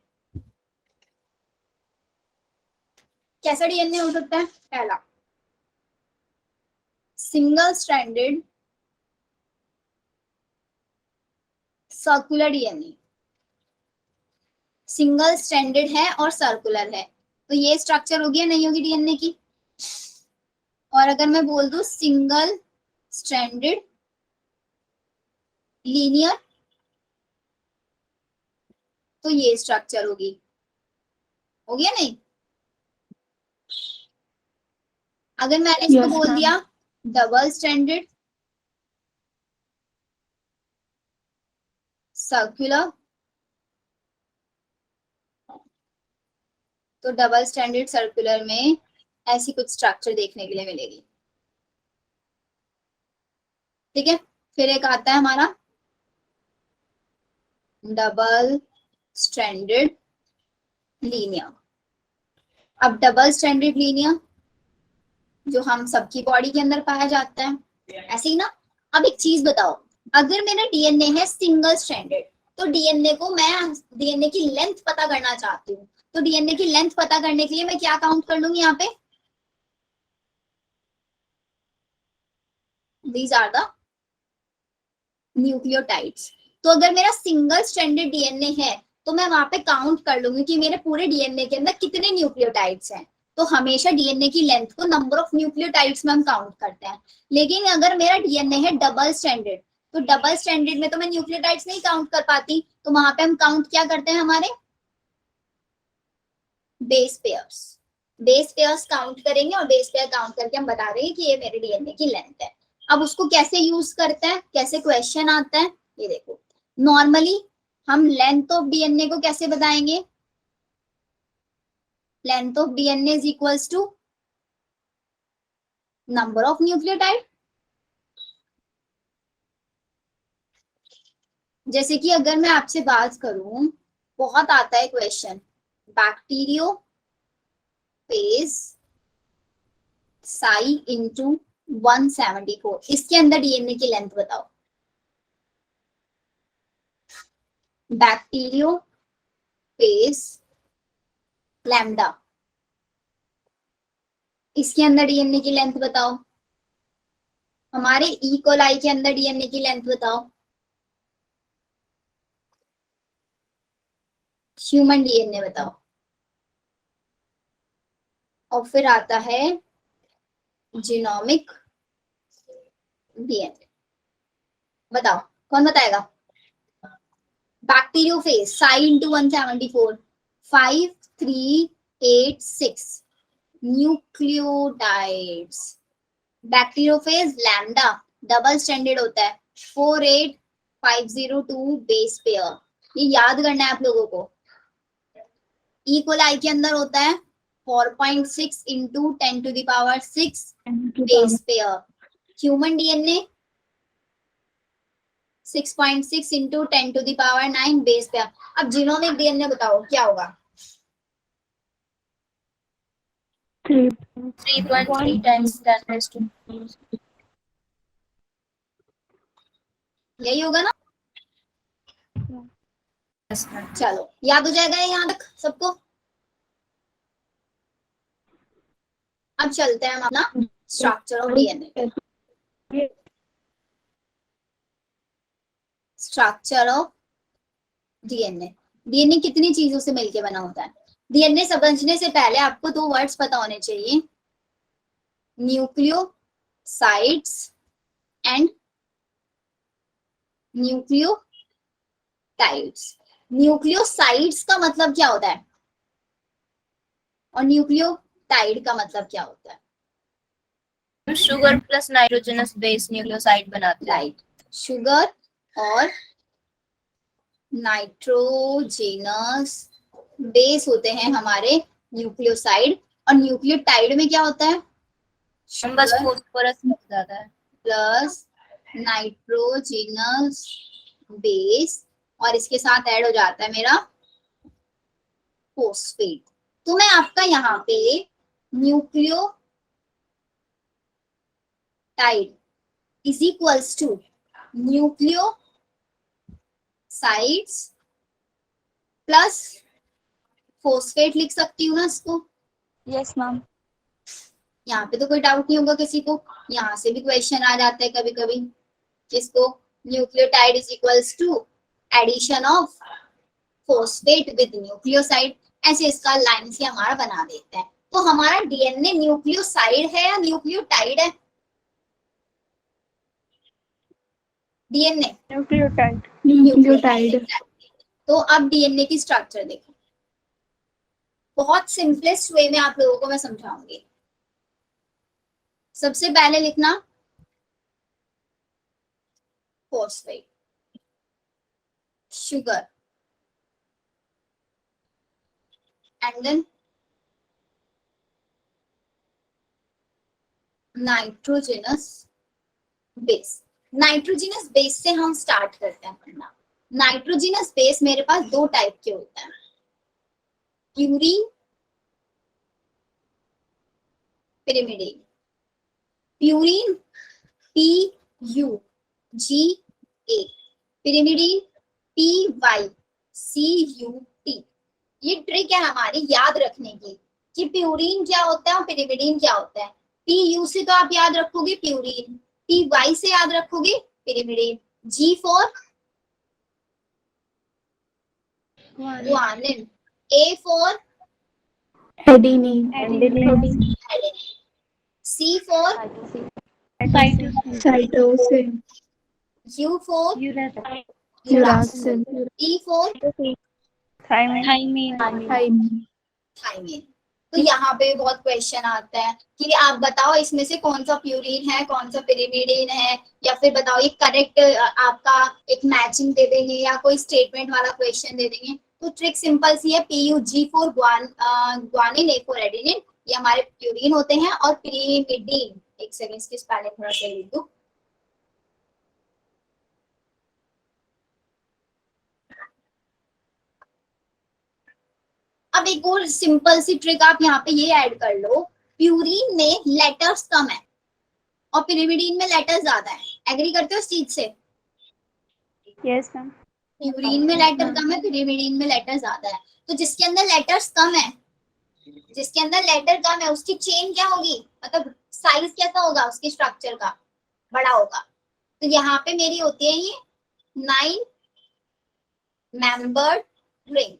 कैसा डीएनए हो सकता है? पहला, single stranded circular DNA. Single stranded है और सर्कुलर है, तो ये स्ट्रक्चर होगी या नहीं होगी डीएनए की? और अगर मैं बोल दूं सिंगल स्ट्रैंडेड लीनियर, तो ये स्ट्रक्चर होगी या नहीं? अगर मैंने इसको Yes, बोल ma'am. दिया डबल स्ट्रैंडेड सर्कुलर, तो डबल स्ट्रैंडेड सर्कुलर में ऐसी कुछ स्ट्रक्चर देखने के लिए मिलेगी। ठीक है, फिर एक आता है हमारा डबल स्ट्रैंडेड लीनियर। अब डबल स्ट्रैंडेड लीनियर जो हम सबकी बॉडी के अंदर पाया जाता है, ऐसे ही ना। अब एक चीज बताओ, अगर मेरा डीएनए है सिंगल स्ट्रैंडेड, तो डीएनए को मैं डीएनए की लेंथ पता करना चाहती हूँ, तो डीएनए की लेंथ पता करने के लिए मैं क्या काउंट कर लूंगी यहाँ पे? These are the nucleotides. तो अगर मेरा सिंगल स्ट्रैंडेड डीएनए है तो मैं वहां पे काउंट कर लूंगी कि मेरे पूरे डीएनए के अंदर कितने न्यूक्लियोटाइड्स हैं। तो हमेशा डीएनए की लेंथ को नंबर ऑफ न्यूक्लियोटाइड्स में हम काउंट करते हैं। लेकिन अगर मेरा डीएनए है डबल स्ट्रैंडेड, तो डबल स्ट्रैंडेड में तो मैं न्यूक्लियोटाइड्स नहीं काउंट कर पाती, तो वहां पे हम काउंट क्या करते हैं? हमारे base pairs. Base pairs count करेंगे और बेस पेयर काउंट करके हम बता देंगे कि ये मेरे डीएनए की लेंथ है। अब उसको कैसे यूज करते हैं, कैसे क्वेश्चन आता है, ये देखो। नॉर्मली हम लेंथ ऑफ डीएनए को कैसे बताएंगे? Length of DNA is equals to number of nucleotide. जैसे कि अगर मैं आपसे बात करूं, बहुत आता है question, bacterio phase Sai into 174, इसके अंदर डीएनए की लेंथ बताओ। बैक्टीरियो फेज लैम्डा, इसके अंदर डीएनए की लेंथ बताओ। हमारे ई कोलाई के अंदर डीएनए की लेंथ बताओ। ह्यूमन डीएनए बताओ। और फिर आता है जीनोमिक डीएनए। बताओ कौन बताएगा? Bacteriophage Sai into 174 5386 nucleotides. Bacteriophage lambda double standard होता है 48502 बेस पेयर। ये याद करना है आप लोगों को। ई कोलाई के अंदर होता है 4.6 into 10⁶ base pair. Human DNA 6.6 into 10⁹ base pair. अब जीनोमिक डीएनए बताओ क्या होगा? 3.3 times 10⁻²। यही होगा ना? Yes, ma'am. चलो याद हो जाएगा यहाँ तक सबको। अब चलते हैं हम अपना structure of DNA. Structure of DNA. DNA कितनी चीजों से मिलके बना होता है? डीएनए समझने से पहले आपको दो वर्ड्स पता होने चाहिए, न्यूक्लियोसाइड्स एंड न्यूक्लियोटाइड्स। न्यूक्लियोसाइड्स का मतलब क्या होता है और न्यूक्लियोटाइड का मतलब क्या होता है? Sugar plus nitrogenous base nucleoside बनाते हैं। राइट, शुगर और नाइट्रोजनस बेस होते हैं हमारे न्यूक्लियोसाइड। और न्यूक्लियोटाइड में क्या होता है? हम बस फॉस्फोरस मिल जाता है प्लस नाइट्रोजनस बेस और इसके साथ ऐड हो जाता है मेरा फॉस्फेट। तो मैं आपका यहाँ पे nucleotide is equals to nucleosides plus phosphate लिख सकती हूँ ना इसको? Yes ma'am. यहाँ पे तो कोई डाउट नहीं होगा किसी को। यहाँ से भी क्वेश्चन आ जाता है कभी कभी, जिसको nucleotide is equals to addition of phosphate with nucleoside. ऐसे इसका लाइन से हमारा बना देते हैं। तो हमारा डीएनए न्यूक्लियोसाइड है या न्यूक्लियोटाइड है? DNA nucleotide. तो अब डीएनए की स्ट्रक्चर देखो, बहुत सिंपलेस्ट वे में आप लोगों को मैं समझाऊंगी। सबसे पहले लिखना phosphate, sugar, and then nitrogenous base. Nitrogenous base से हम स्टार्ट करते हैं पढ़ना। नाइट्रोजनस बेस मेरे पास दो टाइप के होते हैं, purine, pyrimidine. Purine PUGA, pyrimidine PYCUT। ये ट्रिक है हमारी याद रखने की कि प्यूरीन क्या होता है और पिरिमिडीन क्या होता है। PU से तो आप याद रखोगे प्यूरीन, PY से याद रखोगे pyrimidine, G for guanine, A for adenine. C for cytosine. U for uracil. E for thymine. Thymine. तो यहाँ पे बहुत क्वेश्चन आता है कि आप बताओ इसमें से कौन सा प्यूरीन है, कौन सा पिरिमिडीन है, या फिर बताओ ये करेक्ट आपका एक मैचिंग दे देंगे या कोई स्टेटमेंट वाला क्वेश्चन दे देंगे। तो ट्रिक सिंपल सी है, PUG for guanine, A for adenine, ये हमारे प्यूरीन होते हैं। और पिरिमिडीन, एक सेकेंड इसकी स्पेलिंग थोड़ा सा लिख दूं, अब एक और सिंपल सी ट्रिक आप यहाँ पे ये ऐड कर लो, प्यूरीन में लेटर्स कम है और पिरिमिडीन में लेटर्स ज्यादा है। एग्री करते हो इस चीज से? Yes ma'am. प्यूरीन में लेटर कम है, पिरिमिडीन में लेटर ज्यादा है। तो जिसके अंदर लेटर्स कम है, जिसके अंदर लेटर कम है उसकी चेन क्या होगी, मतलब साइज कैसा होगा उसके स्ट्रक्चर का, बड़ा होगा। तो यहाँ पे मेरी होती है ये 9 मेंबर्ड रिंग।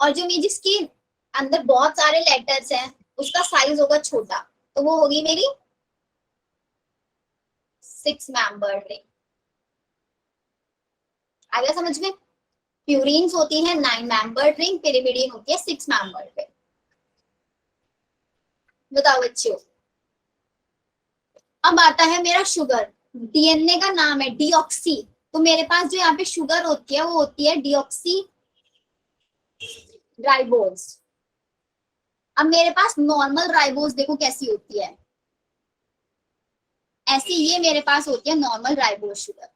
और जो मेरी जिसके अंदर बहुत सारे लेटर्स हैं उसका साइज होगा छोटा, तो वो होगी मेरी 6 मेंबर्ड रिंग। आ गया समझ में? प्यूरीन्स होती है 9 मेंबर्ड रिंग, पिरिमिडीन होती है 6 मेंबर्ड रिंग। बताओ बच्चों, अब आता है मेरा शुगर। डीएनए का नाम है डीऑक्सी, तो मेरे पास जो यहाँ पे शुगर होती है वो होती है डीऑक्सी राइबोज। अब मेरे पास नॉर्मल राइबोज देखो कैसी होती है, ऐसी ये मेरे पास होती है नॉर्मल राइबोज शुगर।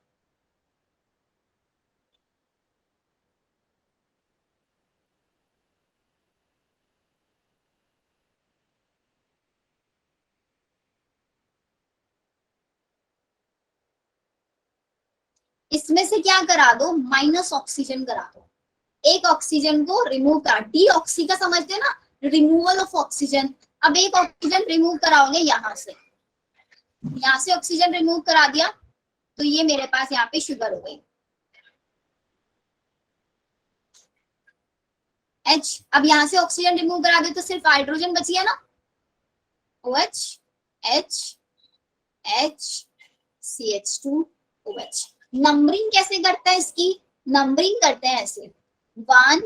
इसमें से क्या करा दो, माइनस ऑक्सीजन करा दो, एक ऑक्सीजन को रिमूव करा, डीऑक्सी का समझते हैं ना, रिमूवल ऑफ ऑक्सीजन। अब एक ऑक्सीजन रिमूव कराओगे यहाँ से ऑक्सीजन रिमूव करा दिया, तो ये मेरे पास यहाँ पे शुगर हो गई H। अब यहाँ से ऑक्सीजन रिमूव करा दे तो सिर्फ हाइड्रोजन बची है ना, OH H H CH2 OH। Numbering कैसे करता है इसकी, नंबरिंग करते हैं ऐसे 1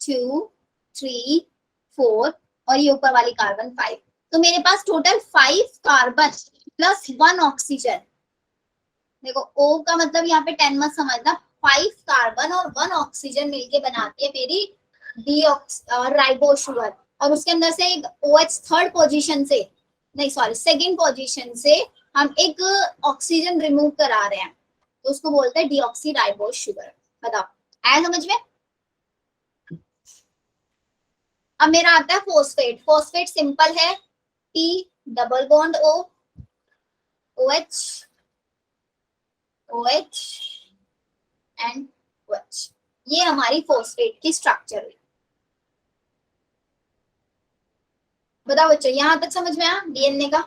2 3 4 और ये ऊपर वाली कार्बन 5, तो मेरे पास टोटल 5 कार्बन प्लस 1 ऑक्सीजन। देखो O का मतलब यहाँ पे 10 मत समझना, 5 कार्बन और 1 ऑक्सीजन मिलके बनाती है मेरी राइबोज शुगर। और उसके अंदर से एक OH थर्ड पोजीशन से, नहीं सॉरी सेकंड पोजीशन से हम एक ऑक्सीजन रिमूव करा रहे हैं, तो उसको बोलते हैं डीऑक्सी राइबोज शुगर। बताओ आया समझ में? अब मेरा आता है फोस्फेट। फोस्फेट सिंपल है, P double bond O OH OH and OH। ये हमारी फोस्फेट की स्ट्रक्चर हुई। बताओ बच्चों यहां तक समझ में आया डीएनए का?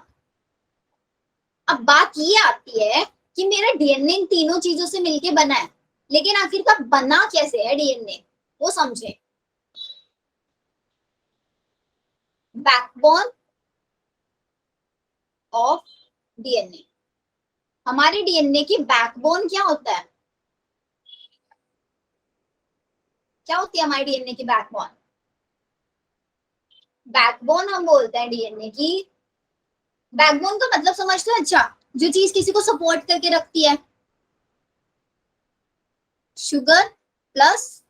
अब बात ये आती है कि मेरा डीएनए इन तीनों चीजों से मिलके बना है, लेकिन आखिरकार बना कैसे है डीएनए वो समझे। बैकबोन ऑफ डीएनए, हमारे डीएनए की बैकबोन क्या होता है, क्या होती है हमारे डीएनए की बैकबोन? बैकबोन हम बोलते हैं डीएनए की, बैकबोन का मतलब समझते हो? अच्छा, जो चीज किसी को सपोर्ट करके रखती है, शुगर प्लस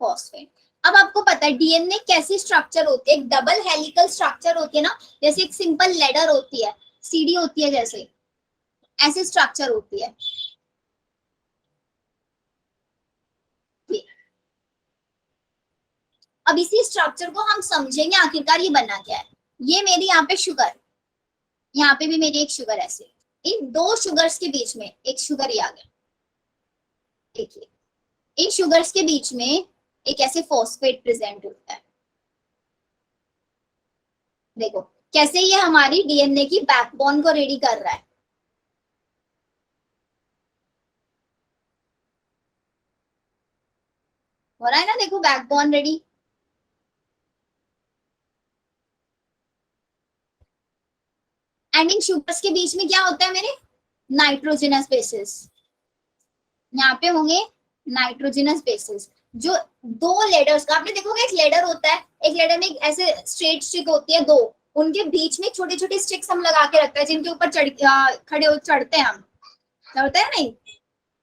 फॉस्फेट। अब आपको पता है डीएनए कैसी स्ट्रक्चर होती है, एक डबल हेलिकल स्ट्रक्चर होती है ना, जैसे एक सिंपल लेडर होती है, सीढ़ी होती है, जैसे ऐसी स्ट्रक्चर होती है। अब इसी स्ट्रक्चर को हम समझेंगे आखिरकार ये बना क्या है। ये मेरी यहाँ पे शुगर, यहाँ पे भी मेरी एक शुगर, ऐसे इन दो शुगर्स के बीच में एक शुगर ही आ गया। देखिए इन शुगर्स के बीच में एक ऐसे फॉस्फेट प्रेजेंट होता है। देखो कैसे ये हमारी डीएनए की बैकबोन को रेडी कर रहा है। हो रहा है ना, देखो backbone ready. And in sugars के बीच में क्या होता है मेरे, नाइट्रोजनस बेसेस। यहाँ पे होंगे नाइट्रोजनस बेसेस, जो दो लेडर्स का, आपने देखोगे एक लेडर होता है, एक लेडर में ऐसे स्ट्रेट स्टिक होती है दो, उनके बीच में छोटे छोटे स्टिक्स हम लगा के रखते हैं जिनके ऊपर खड़े हो चढ़ते हैं हम, चढ़ते हैं नहीं?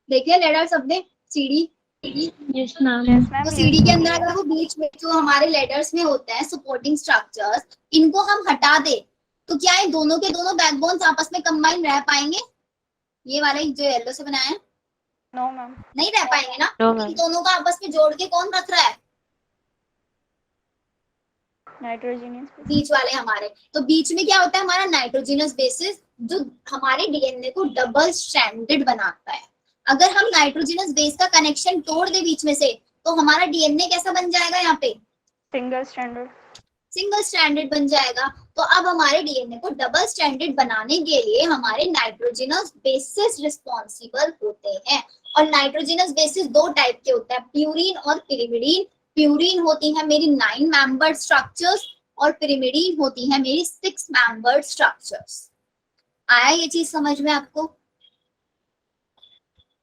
देखिए लेडर सबने सीढ़ी, यस मैम। तो सीढ़ी के अंदर अगर वो बीच में जो हमारे लेडर्स में होते हैं सपोर्टिंग स्ट्रक्चर्स, इनको हम हटा दे तो क्या है, दोनों के दोनों बैकबोन्स आपस में कंबाइन रह पाएंगे? ये वाला जो येलो से बनाया है, नो मैम, नहीं रह पाएंगे ना। No, ma'am. इन दोनों का आपस में जोड़ के कौन रख रहा है? नाइट्रोजनस बीच वाले हमारे। तो बीच में क्या होता है हमारा नाइट्रोजनस बेसिस, जो हमारे डीएनए को डबल स्ट्रैंडेड बनाता है। अगर हम नाइट्रोजनस बेस का कनेक्शन तोड़ दे बीच में से, तो हमारा डीएनए कैसा बन जाएगा यहाँ पे? Single stranded. सिंगल स्ट्रैंडेड बन जाएगा। तो अब हमारे डीएनए को डबल स्ट्रैंडेड बनाने के लिए हमारे नाइट्रोजनस बेसिस रिस्पॉन्सिबल होते हैं। और नाइट्रोजनस बेसिस दो टाइप के होते हैं, प्यूरिन और पिरिमिडीन। प्यूरिन होती है मेरी 9 मेंबर्ड स्ट्रक्चर्स और पिरिमिडीन होती है मेरी 6 मेंबर्ड स्ट्रक्चर्स। आया ये चीज समझ में आपको?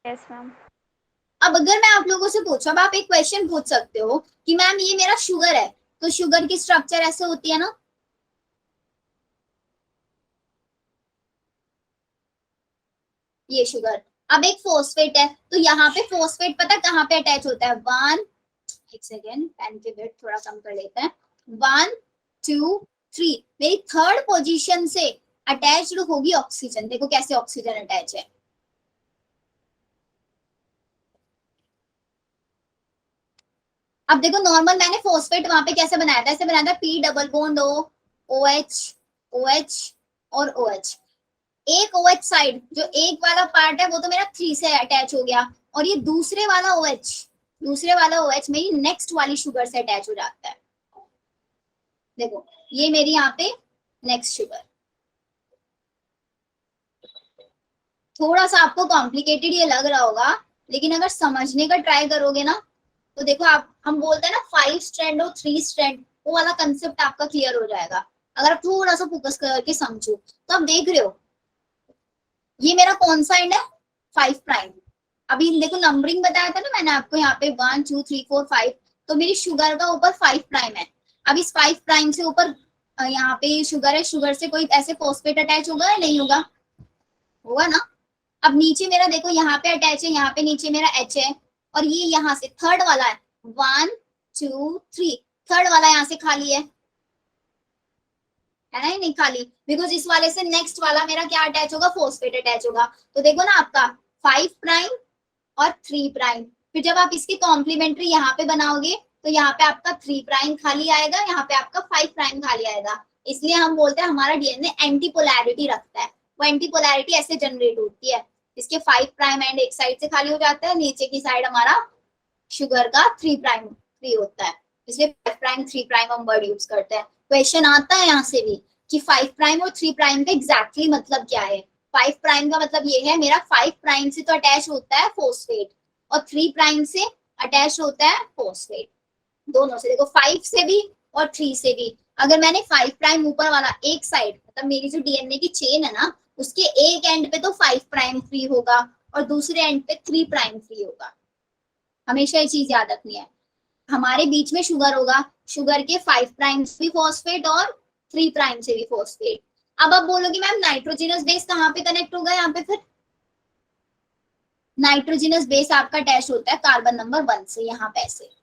Yes, ma'am. अब अगर मैं आप लोगों से पूछूं, अब आप एक क्वेश्चन पूछ सकते हो कि मैम ये मेरा शुगर है, तो शुगर की स्ट्रक्चर ऐसे होती है ना, ये शुगर। अब एक फोस्फेट है, तो यहाँ पे फोस्फेट पता कहाँ पे अटैच होता है? एक सेकेंड, पेन के वेट थोड़ा कम कर लेते हैं। 1 2 3, मेरी थर्ड पोजीशन से अटैच्ड होगी ऑक्सीजन। देखो कैसे ऑक्सीजन अटैच है। अब देखो नॉर्मल मैंने फोस्फेट वहां पे कैसे बनाया था, ऐसे बनाया था P double bond O, OH और OH। एक OH साइड, जो एक वाला पार्ट है वो तो मेरा 3 से अटैच हो गया, और ये दूसरे वाला OH मेरी नेक्स्ट वाली शुगर से अटैच हो जाता है। देखो ये मेरी यहाँ पे नेक्स्ट शुगर। थोड़ा सा आपको कॉम्प्लिकेटेड ये लग रहा होगा, लेकिन अगर समझने का ट्राई करोगे ना, तो देखो आप, हम बोलते हैं ना 5 स्ट्रैंड और 3 स्ट्रैंड, वो वाला कंसेप्ट आपका क्लियर हो जाएगा अगर आप थोड़ा सा फोकस करके समझो। तो आप देख रहे हो ये मेरा कौन सा एंड है? 5 प्राइम। अभी देखो नंबरिंग बताया था ना मैंने आपको, यहाँ पे 1 2 3 4 5, तो मेरी शुगर का ऊपर 5 प्राइम है। अब इस 5 प्राइम से ऊपर यहाँ पे शुगर है, शुगर से कोई ऐसे फॉस्फेट अटैच होगा या नहीं होगा? होगा ना। अब नीचे मेरा देखो यहाँ पे अटैच है, यहाँ पे नीचे मेरा H है, और ये यहाँ से थर्ड वाला है 1 2 3, थर्ड वाला यहाँ से खाली है ना? नहीं खाली, बिकॉज इस वाले से नेक्स्ट वाला मेरा क्या अटैच होगा? फॉस्फेट अटैच होगा। तो देखो ना आपका 5 प्राइम और 3 प्राइम, फिर जब आप इसकी कॉम्प्लीमेंट्री यहाँ पे बनाओगे तो यहाँ पे आपका 3 प्राइम खाली आएगा, यहाँ पे आपका 5 प्राइम खाली आएगा। इसलिए हम बोलते हैं हमारा डीएनए एंटी पोलैरिटी रखता है। वो एंटी पोलैरिटी ऐसे जनरेट होती है, इसके 5 प्राइम एंड एक साइड से खाली हो जाता है, नीचे की साइड हमारा शुगर का 3 प्राइम फ्री होता है, इसलिए 5 प्राइम 3 प्राइम हम वर्ड यूज करते हैं। क्वेश्चन आता है यहाँ से भी कि 5 प्राइम और 3 प्राइम का एग्जैक्टली मतलब क्या है। 5 प्राइम का मतलब ये है मेरा 5 प्राइम से तो अटैच होता है फॉस्फेट, और 3 प्राइम से अटैच होता है फॉस्फेट। दोनों से देखो, 5 से भी और 3 से भी। अगर मैंने 5 प्राइम ऊपर वाला एक साइड, मतलब मेरी जो डीएनए की चेन है ना, उसके एक एंड पे तो 5 प्राइम फ्री होगा और दूसरे एंड पे 3 प्राइम फ्री होगा। हमेशा ये चीज याद रखनी है। हमारे बीच में शुगर होगा, शुगर के 5 प्राइम से भी फॉस्फेट और 3 प्राइम से भी फॉस्फेट। अब आप बोलोगे मैम नाइट्रोजनस बेस कहाँ पे कनेक्ट होगा? यहाँ पे फिर नाइट्रोजनस बेस आपका अटैच होता है कार्बन नंबर 1 से, यहाँ पे ऐसे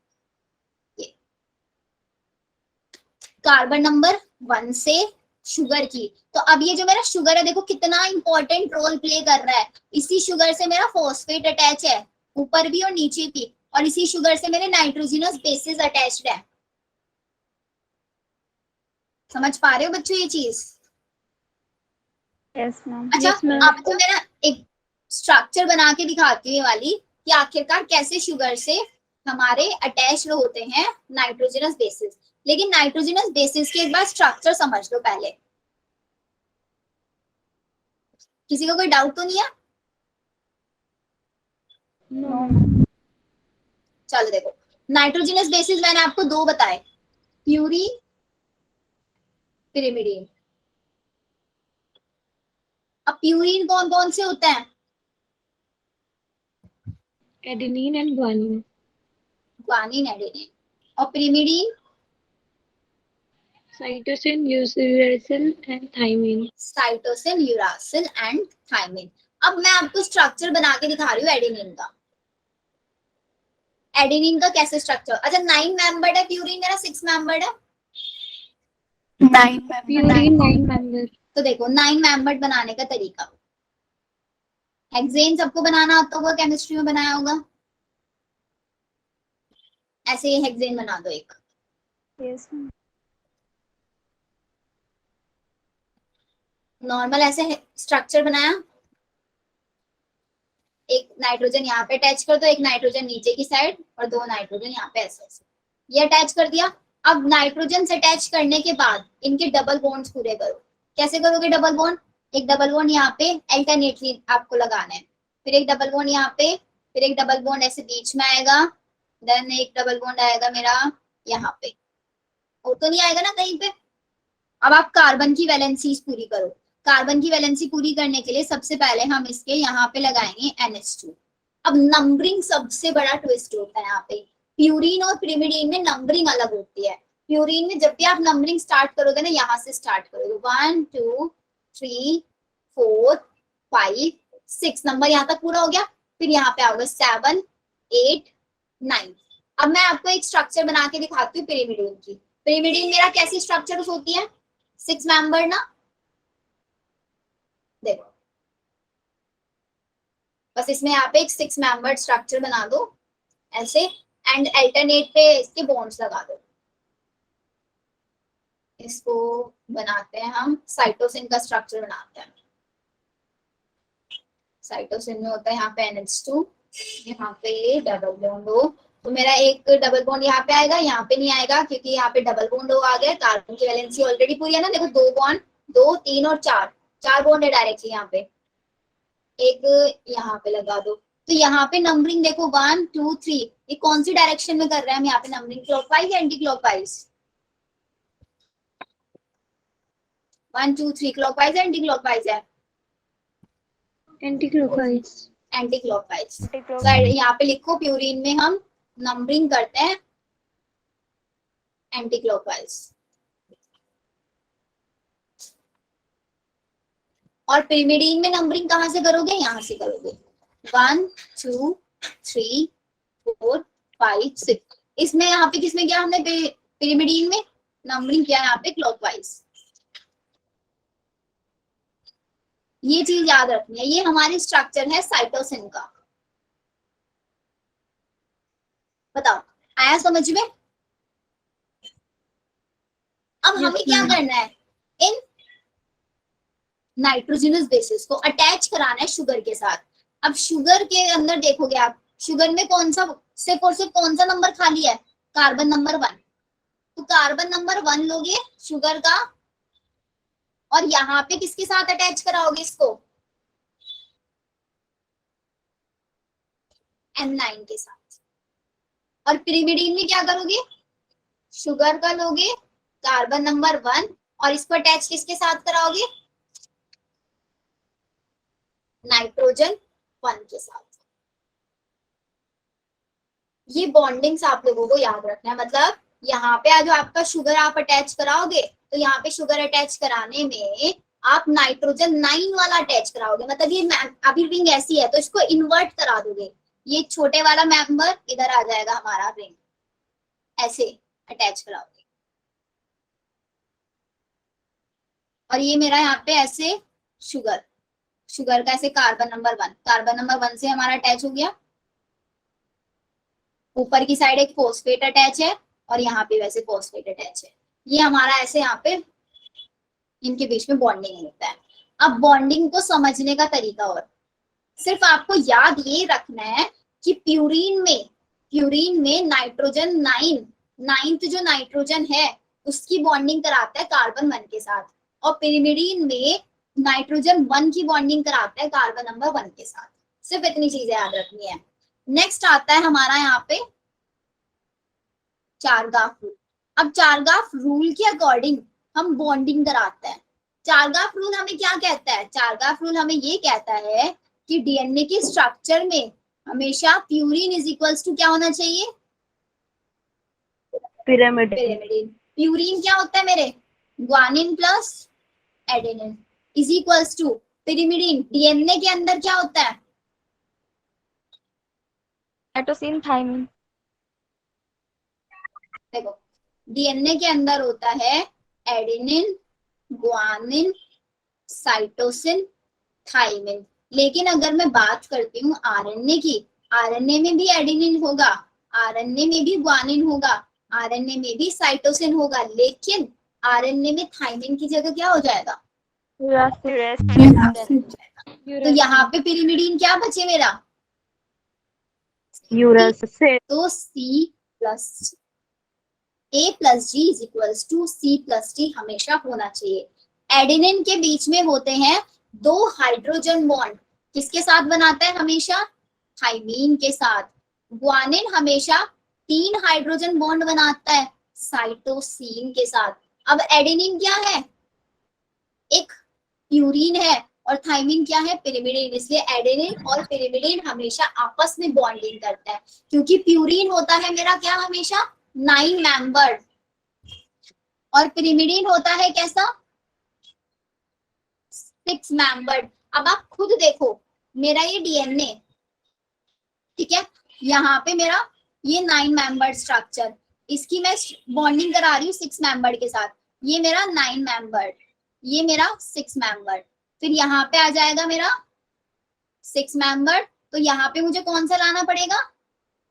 कार्बन नंबर 1 से शुगर की। तो अब ये जो मेरा शुगर है देखो कितना इंपॉर्टेंट रोल प्ले कर रहा है। इसी शुगर से मेरा फॉस्फेट अटैच है, ऊपर भी और नीचे भी, और इसी शुगर से मेरे नाइट्रोजनस बेसिस अटैच्ड है। समझ पा रहे हो बच्चों ये चीज? Yes, ma'am. अच्छा, Yes, ma'am. आपको मेरा एक स्ट्रक्चर बना के दिखाती हूँ ये वाली, कि आखिरकार कैसे शुगर से हमारे अटैच्ड होते हैं नाइट्रोजनस बेसिस। लेकिन नाइट्रोजनस बेसिस के एक बार स्ट्रक्चर समझ लो पहले। किसी को कोई डाउट तो नहीं है? No. चलो देखो, नाइट्रोजनस बेसिस मैंने आपको दो बताए, प्यूरिन, पिरिमिडीन। अब प्यूरिन कौन कौन से होते हैं? Adenine and guanine. Guanine, adenine. और pyrimidine? Cytosine, uracil and thymine. Cytosine, uracil and thymine. अब मैं आपको स्ट्रक्चर बना के दिखा रही हूँ एडेनिन का। एडेनिन का कैसे स्ट्रक्चर? अच्छा 9 मेंबर्ड है, प्यूरिन मेरा 6 मेंबर्ड है। 9 Purine 9 member. तो देखो 9 मेंबर्ड बनाने का तरीका, हेक्सेन सबको बनाना आता होगा, केमिस्ट्री में बनाया होगा। ऐसे ही हेक्सेन बना दो एक। Yes, ma'am. नॉर्मल ऐसे स्ट्रक्चर बनाया, एक नाइट्रोजन यहाँ पे अटैच कर दो, एक नाइट्रोजन नीचे की साइड, और 2 नाइट्रोजन यहाँ पे ऐसे ये अटैच कर दिया। अब नाइट्रोजन से अटैच करने के बाद इनके डबल बॉन्ड्स पूरे करो। कैसे करोगे डबल बॉन्ड? एक डबल बॉन्ड यहाँ पे अल्टरनेटली आपको लगाना है, फिर एक डबल बॉन्ड यहाँ पे, फिर एक डबल बॉन्ड ऐसे बीच में आएगा, देन एक डबल बॉन्ड आएगा मेरा यहाँ पे, और तो नहीं आएगा ना कहीं पे। अब आप कार्बन की वैलेंसीज पूरी करो। कार्बन की वैलेंसी पूरी करने के लिए सबसे पहले हम इसके यहाँ पे लगाएंगे NH2। अब नंबरिंग सबसे बड़ा ट्विस्ट होता है यहाँ पे। प्यूरीन और पिरिमिडीन में नंबरिंग अलग होती है। प्यूरीन में जब भी आप नंबरिंग स्टार्ट करोगे ना, यहाँ से स्टार्ट करोगे 1 2 3 4 5 6 नंबर यहाँ तक पूरा हो गया, फिर यहाँ पे आओगे 7 8 9। अब मैं आपको एक स्ट्रक्चर बना के दिखाती हूँ पिरिमिडीन की। पिरिमिडीन मेरा कैसी स्ट्रक्चर होती है? 6 मेंबर ना, देखो बस इसमें यहाँ पे एक 6 मेंबर स्ट्रक्चर बना दो ऐसे, एंड अल्टरनेट पे इसके बॉन्ड्स लगा दो। इसको बनाते हैं हम साइटोसिन का स्ट्रक्चर बनाते हैं। साइटोसिन में होता है यहाँ पे NH2, यहाँ पे डबल बॉन्ड हो, तो मेरा एक डबल बॉन्ड यहाँ पे आएगा, यहाँ पे नहीं आएगा क्योंकि यहाँ पे डबल बॉन्ड हो आ गया। कार्बन की वैलेंसी ऑलरेडी पूरी है ना, देखो 2 बॉन्ड 2 3 और 4 बॉन्ड है डायरेक्टली यहाँ पे, एक यहाँ पे लगा दो। तो यहाँ पे नंबरिंग देखो 1 2 3, ये कौन सी डायरेक्शन में कर रहे हैं हम यहाँ पे नंबरिंग? क्लॉकवाइज या एंटी क्लॉकवाइज? 1 2 3 क्लॉकवाइज है एंटी क्लॉकवाइज है? Anti clockwise. Anti clockwise. यहाँ पे लिखो प्यूरिन में हम नंबरिंग करते हैं एंटी क्लॉकवाइज, और पिरिमिडीन में नंबरिंग कहाँ से करोगे? यहाँ से करोगे 1 2 3 4 5 6। इसमें यहाँ पे किसमें किया हमने? पिरिमिडीन में नंबरिंग किया यहाँ पे क्लॉकवाइज। ये चीज याद रखनी है, ये हमारी स्ट्रक्चर है साइटोसिन का। बताओ आया समझ में? अब हमें क्या करना है? इन नाइट्रोजनस बेसिस को अटैच कराना है शुगर के साथ। अब शुगर के अंदर देखोगे आप, शुगर में कौन सा सिर्फ और सिर्फ कौन सा नंबर खाली है? Carbon number 1। तो कार्बन नंबर 1 लोगे शुगर का, और यहाँ पे किसके साथ अटैच कराओगे इसको? N9 के साथ। और पिरिमिडीन में क्या करोगे? शुगर का लोगे कार्बन नंबर 1, और इसको अटैच किसके साथ कराओगे? नाइट्रोजन 1 के साथ। ये बॉन्डिंग्स आप लोगों को याद रखना है। मतलब यहाँ पे जो आपका शुगर आप अटैच कराओगे, तो यहाँ पे शुगर अटैच कराने में आप नाइट्रोजन 9 वाला अटैच कराओगे। मतलब ये अभी रिंग ऐसी है तो इसको इन्वर्ट करा दोगे, ये छोटे वाला मेंबर इधर आ जाएगा हमारा रिंग, ऐसे अटैच कराओगे। और ये मेरा यहाँ पे ऐसे शुगर का ऐसे कार्बन नंबर 1 से हमारा अटैच हो गया। ऊपर की साइड एक फॉस्फेट अटैच है, और यहाँ पे वैसे फॉस्फेट अटैच है। ये हमारा ऐसे यहाँ पे इनके बीच में बॉन्डिंग होता है। अब बॉन्डिंग को समझने का तरीका, और सिर्फ आपको याद ये रखना है कि प्यूरीन में नाइट्रोजन 9th जो नाइट्रोजन है उसकी बॉन्डिंग कराता है कार्बन 1 के साथ, और पिरिमिडीन में नाइट्रोजन 1 की बॉन्डिंग कराता है कार्बन नंबर 1 के साथ। सिर्फ इतनी चीजें याद रखनी है। नेक्स्ट आता है हमारा यहाँ पे चारगाफ रूल। अब चारगाफ रूल के अकॉर्डिंग हम बॉन्डिंग कराते हैं। चारगाफ रूल हमें क्या कहता है? चारगाफ रूल हमें ये कहता है कि डीएनए के स्ट्रक्चर में हमेशा प्यूरिन इज इक्वल्स टू क्या होना चाहिए? पिरिमिडीन। प्यूरिन क्या होता है मेरे? Guanine plus adenine is equals to pyrimidine. DNA के अंदर क्या होता है? Cytosine thymine. देखो डीएनए के अंदर होता है एडेनिन, ग्वानिन, साइटोसिन, थाइमिन। लेकिन अगर मैं बात करती हूँ आरएनए की, आरएनए में भी एडेनिन होगा, आरएनए में भी ग्वानिन होगा, आरएनए में भी साइटोसिन होगा, लेकिन आरएनए में थाइमिन की जगह क्या हो जाएगा? तो यहाँ पे पिरिमिडीन क्या बचे मेरा? यूरस से। तो C+। A plus G is equals to C plus T हमेशा होना चाहिए। एडेनिन के बीच में होते हैं दो हाइड्रोजन बॉन्ड, किसके साथ बनाता है हमेशा? थाइमीन के साथ। ग्वानिन हमेशा 3 हाइड्रोजन बॉन्ड बनाता है साइटोसिन के साथ। अब एडेनिन क्या है? एक प्यूरिन है, और थाइमिन क्या है? पिरिमिडिन। इसलिए एडेनिन और पिरिमिडिन हमेशा आपस में बॉन्डिंग करता है, क्योंकि प्यूरिन होता है मेरा क्या हमेशा? 9 मेंबर्ड, और पिरिमिडिन होता है कैसा? 6 मेंबर्ड। अब आप खुद देखो, मेरा ये डीएनए, ठीक है, यहाँ पे मेरा ये 9 मेंबर्ड स्ट्रक्चर, इसकी मैं बॉन्डिंग करा रही हूँ 6 मेंबर्ड के साथ। ये मेरा 9 मेंबर्ड, ये मेरा 6 मेंबर्ड, फिर यहाँ पे आ जाएगा मेरा 6 मेंबर्ड, तो यहाँ पे मुझे कौन सा लाना पड़ेगा?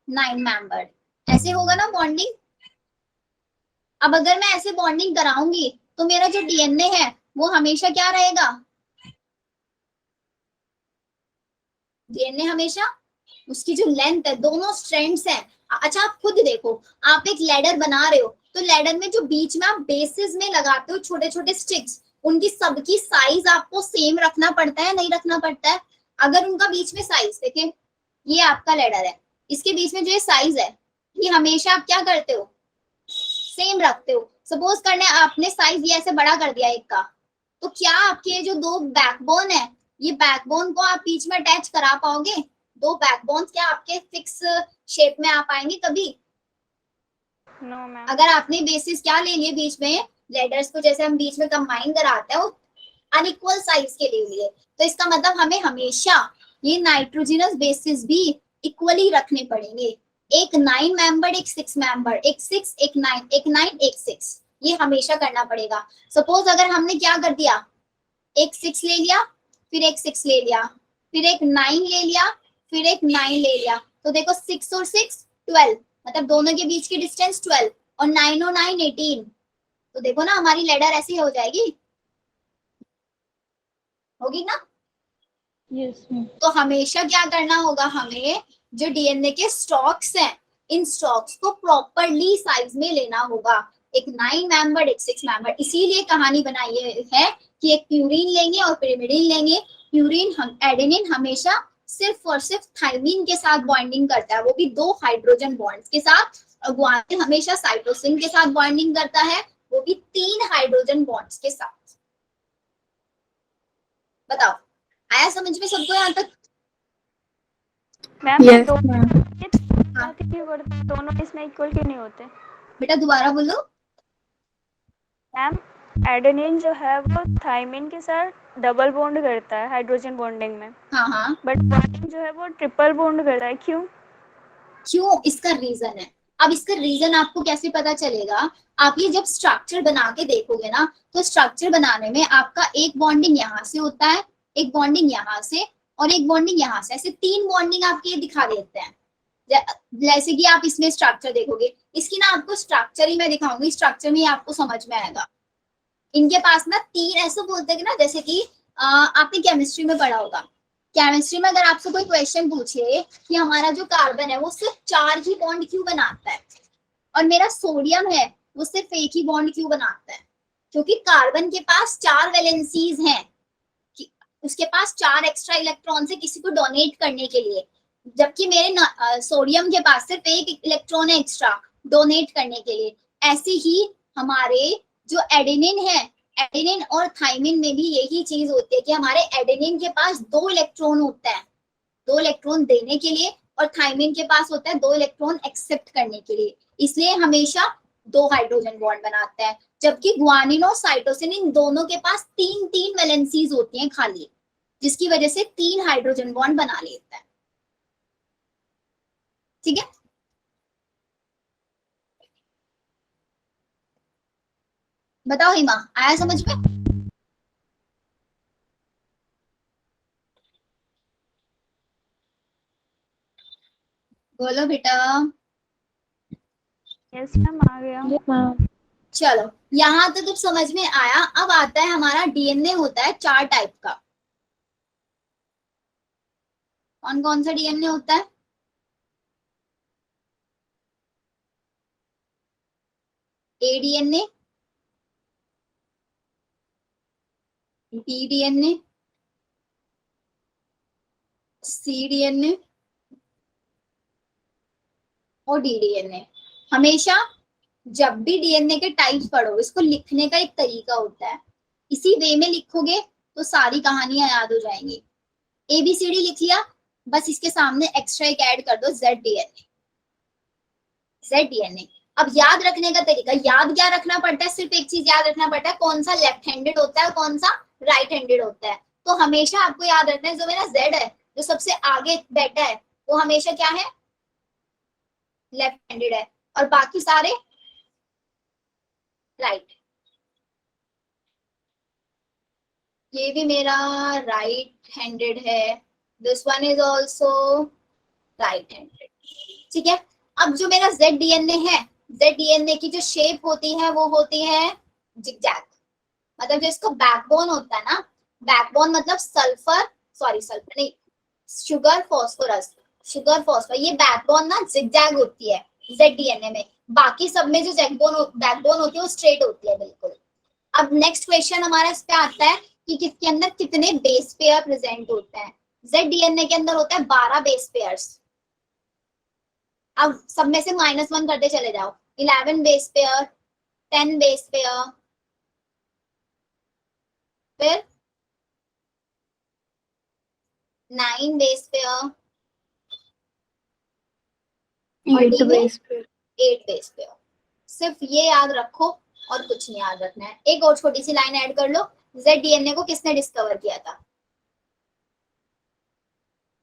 9 मेंबर्ड। ऐसे होगा ना बॉन्डिंग। अब अगर मैं ऐसे बॉन्डिंग कराऊंगी तो मेरा जो डीएनए है वो हमेशा क्या रहेगा? डीएनए हमेशा उसकी जो लेंथ है, दोनों स्ट्रैंड्स हैं। अच्छा आप खुद देखो, आप एक लैडर बना रहे हो, तो लैडर में जो बीच में आप बेसिस में लगाते हो छोटे छोटे स्टिक्स, उनकी सबकी साइज आपको सेम रखना पड़ता है, नहीं रखना पड़ता है? अगर उनका बीच में साइज देखें, ये आपका लैडर है, इसके बीच में जो ये साइज है, ये हमेशा आप क्या करते हो? सेम रखते हो। सपोज करने आपने साइज ये ऐसे बड़ा कर दिया एक का, तो क्या आपके जो दो बैकबोन है, ये बैकबोन को आप बीच में अटैच करा पाओगे? दो बैकबोन्स क्या आपके फिक्स शेप में आ पाएंगे कभी? No ma'am. अगर आपने बेसिस क्या ले लिए बीच में, लेडर्स को जैसे हम बीच में कंबाइन कराते हैं, अनइक्वल साइज के ले लिए, तो इसका मतलब हमें हमेशा ये नाइट्रोजनस बेसिस भी इक्वली रखने पड़ेंगे। एक 9 मेंबर, एक 6 मेंबर, एक 6, एक 9, एक 9, एक 6, ये हमेशा करना पड़ेगा। सपोज अगर हमने क्या कर दिया, एक 6 ले लिया, फिर एक 6 ले लिया, फिर एक 9 ले लिया, फिर एक 9 ले लिया, तो देखो 6 और 6 12, मतलब दोनों के बीच की डिस्टेंस 12, और 9 और 9 18, तो देखो ना हमारी लेडर ऐसी हो जाएगी, होगी ना? Yes ma'am. तो हमेशा क्या करना होगा, हमें जो डीएनए के स्टॉक्स हैं, इन स्टॉक्स को प्रॉपरली साइज में लेना होगा। एक 9 मेंबर, एक 6 मेंबर, इसीलिए कहानी बनाई है कि एक प्यूरिन लेंगे और पिरिमिडिन लेंगे। प्यूरिन एडेनिन हमेशा सिर्फ और सिर्फ थाइमिन के साथ बॉन्डिंग करता है, वो भी 2 हाइड्रोजन बॉन्ड्स के साथ। और ग्वानिन हमेशा साइटोसिन के साथ बॉन्डिंग करता है, वो भी 3 हाइड्रोजन बॉन्ड्स के साथ। बताओ, आया समझ में सबको यहाँ तक? मैम Yes, दोनों ma'am. दोनों इसमें इक्वल क्यों नहीं होते? बेटा दोबारा बोलो। मैम एडेनिन जो है वो थाइमिन के साथ डबल बॉन्ड करता है हाइड्रोजन बॉन्डिंग में, हाँ हाँ, बट ग्वानिन जो है वो ट्रिपल बॉन्ड करता है, क्यों? क्यों? इसका रीजन है। अब इसका रीजन आपको कैसे पता चलेगा? आप ये जब स्ट्रक्चर बना के देखोगे ना, तो स्ट्रक्चर बनाने में आपका एक बॉन्डिंग यहाँ से होता है, एक बॉन्डिंग यहाँ से, और एक बॉन्डिंग यहाँ से, ऐसे 3 बॉन्डिंग आपके दिखा देते हैं। जैसे कि आप इसमें स्ट्रक्चर देखोगे, इसकी ना आपको स्ट्रक्चर ही मैं दिखाऊंगी, स्ट्रक्चर में ही आपको समझ में आएगा। इनके पास ना 3 ऐसे बोलते हैं ना, जैसे कि आपने केमिस्ट्री में पढ़ा होगा। केमिस्ट्री में अगर आपसे कोई क्वेश्चन पूछे कि हमारा जो कार्बन है वो सिर्फ 4 ही बॉन्ड क्यों बनाता है, और मेरा सोडियम है वो सिर्फ 1 ही बॉन्ड क्यों बनाता है? क्योंकि कार्बन के पास 4 वैलेंसीज हैं, उसके पास 4 एक्स्ट्रा इलेक्ट्रॉन है किसी को डोनेट करने के लिए, जबकि मेरे सोडियम के पास सिर्फ 1 इलेक्ट्रॉन है एक्स्ट्रा डोनेट करने के लिए। ऐसे ही हमारे जो एडेनिन है, एडेनिन और थाइमिन में भी यही चीज होती है कि हमारे एडेनिन के पास 2 इलेक्ट्रॉन होता है, 2 इलेक्ट्रॉन देने के लिए, और थाइमिन के पास होता है 2 इलेक्ट्रॉन एक्सेप्ट करने के लिए। इसलिए हमेशा 2 हाइड्रोजन बॉन्ड बनाते हैं, जबकि ग्वानिन और साइटोसिन इन दोनों के पास 3 वैलेंसीज होती हैं खाली, जिसकी वजह से 3 हाइड्रोजन बॉन्ड बना लेता है। ठीक है, बताओ हिमा, आया समझ में? बोलो बेटा। यस मैम, आ गया। Yes, ma'am. चलो, यहाँ तक तो समझ में आया। अब आता है हमारा डीएनए होता है 4 टाइप का। कौन कौन सा डीएनए होता है? ए डीएनए, बी डीएनए, सी डीएनए और डी डीएनए। हमेशा जब भी डीएनए के टाइप्स पढ़ो, इसको लिखने का एक तरीका होता है, इसी वे में लिखोगे तो सारी कहानियां याद हो जाएंगी। एबीसीडी लिख लिया, बस इसके सामने एक्स्ट्रा एक ऐड कर दो, जेड डीएनए, जेड डीएनए। अब याद रखने का तरीका, याद क्या रखना पड़ता है, सिर्फ एक चीज याद रखना पड़ता है, कौन सा लेफ्ट हैंडेड होता है और कौन सा राइट हैंडेड होता है। तो हमेशा आपको याद रखना है, जो मेरा जेड है, जो सबसे आगे बैठा है, वो हमेशा क्या है, लेफ्ट हैंडेड है, और बाकी सारे राइट। ये भी मेरा राइट हैंडेड है, this one is also right handed. ठीक है, अब जो मेरा जेड डीएनए है, जेड डीएनए की जो शेप होती है वो होती है जिगजैग, मतलब जो इसको बैकबोन होता है ना, बैकबोन मतलब सल्फर, सॉरी सल्फर नहीं, शुगर फॉस्फोरस, शुगर फॉस्फोरस, ये बैकबोन ना जिगजैग होती है जेड डीएनए में। बाकी सब में जो बैकबोन होती है वो स्ट्रेट होती है बिल्कुल। अब नेक्स्ट क्वेश्चन हमारा इस पे आता है कि किसके अंदर कितने बेस पेयर प्रेजेंट होते हैं। जेड डीएनए के अंदर होता है 12 बेस पेयर्स। अब सब में से -1 करते चले जाओ, 11 बेस पेयर, 10 बेस पेयर, फिर 9 base pair, 8 base pair, 8 base pair. सिर्फ ये याद रखो और कुछ नहीं याद रखना है। एक और छोटी सी लाइन ऐड कर लो, जेड डीएनए को किसने डिस्कवर किया था,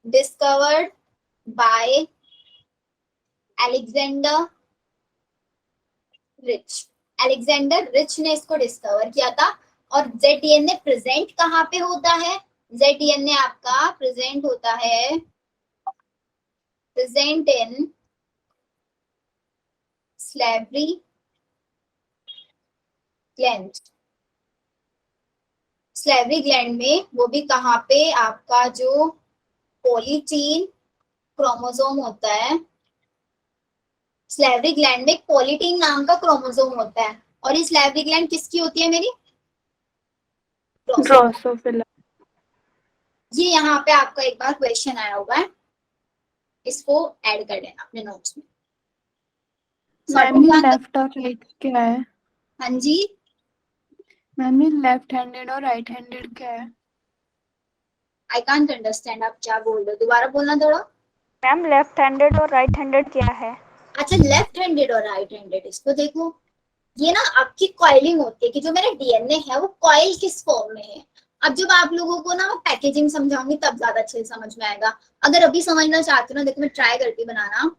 discovered by Alexander rich. Alexander rich ने इसको डिस्कवर किया था। और जेड डीएनए प्रेजेंट कहाँ पे होता है, जेड डीएनए आपका प्रेजेंट होता है, present in salivary gland. Salivary gland में, वो भी कहाँ पे, आपका जो पॉलीटीन क्रोमोसोम होता है, स्लेवरी ग्लैंड में पॉलीटीन नाम का क्रोमोसोम होता है। और ये स्लेवरी ग्लैंड किसकी होती है मेरी, ड्रोसोफिला। ये यहाँ पे आपका एक बार क्वेश्चन आया होगा है, इसको ऐड कर लेना अपने नोट्स में। मैम ये लेफ्ट और राइट क्या है, हाँ जी, मैम ये लेफ्ट हैंडेड और राइट हैंडेड क्या है। आई कांट अंडरस्टैंड आप क्या बोल रहे हो, दोबारा बोलना थोड़ा। मैम लेफ्ट हैंडेड और राइट हैंडेड क्या है। अच्छा, लेफ्ट हैंडेड और राइट हैंडेड, इसको देखो, ये ना आपकी कॉइलिंग होती है कि जो मेरा डीएनए है वो कॉइल किस फॉर्म में है। अब जब आप लोगों को ना मैं पैकेजिंग समझाऊंगी तब ज्यादा अच्छे से समझ में आएगा। अगर अभी समझना चाहते हो ना, देखो मैं ट्राई करती बनाना।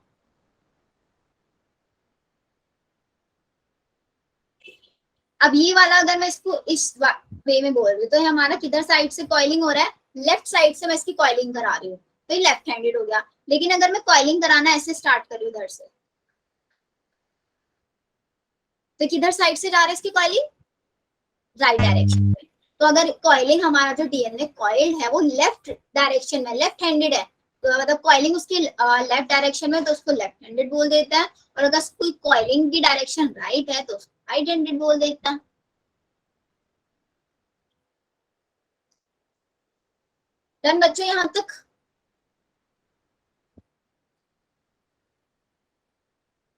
अब ये वाला अगर मैं इसको इस वे में बोल रही हूँ तो हमारा किधर साइड से कॉइलिंग हो रहा है, लेफ्ट साइड से मैं इसकी कॉइलिंग करा रही हूँ, तो ये लेफ्ट हैंडेड हो गया। लेकिन अगर मैं कॉइलिंग कराना ऐसे स्टार्ट कर रही हूँ इधर से, तो किधर साइड से जा रहा है इसकी कॉइलिंग, राइट डायरेक्शन में। तो अगर कॉइलिंग हमारा जो डीएनए कॉइल है वो लेफ्ट डायरेक्शन में, लेफ्ट हैंडेड है, तो मतलब कॉइलिंग उसकी लेफ्ट डायरेक्शन में, तो उसको लेफ्ट हैंडेड बोल देता है। और अगर कोई कॉइलिंग की डायरेक्शन राइट है तो उसको राइट हैंडेड बोल देता है। डन बच्चों यहाँ तक।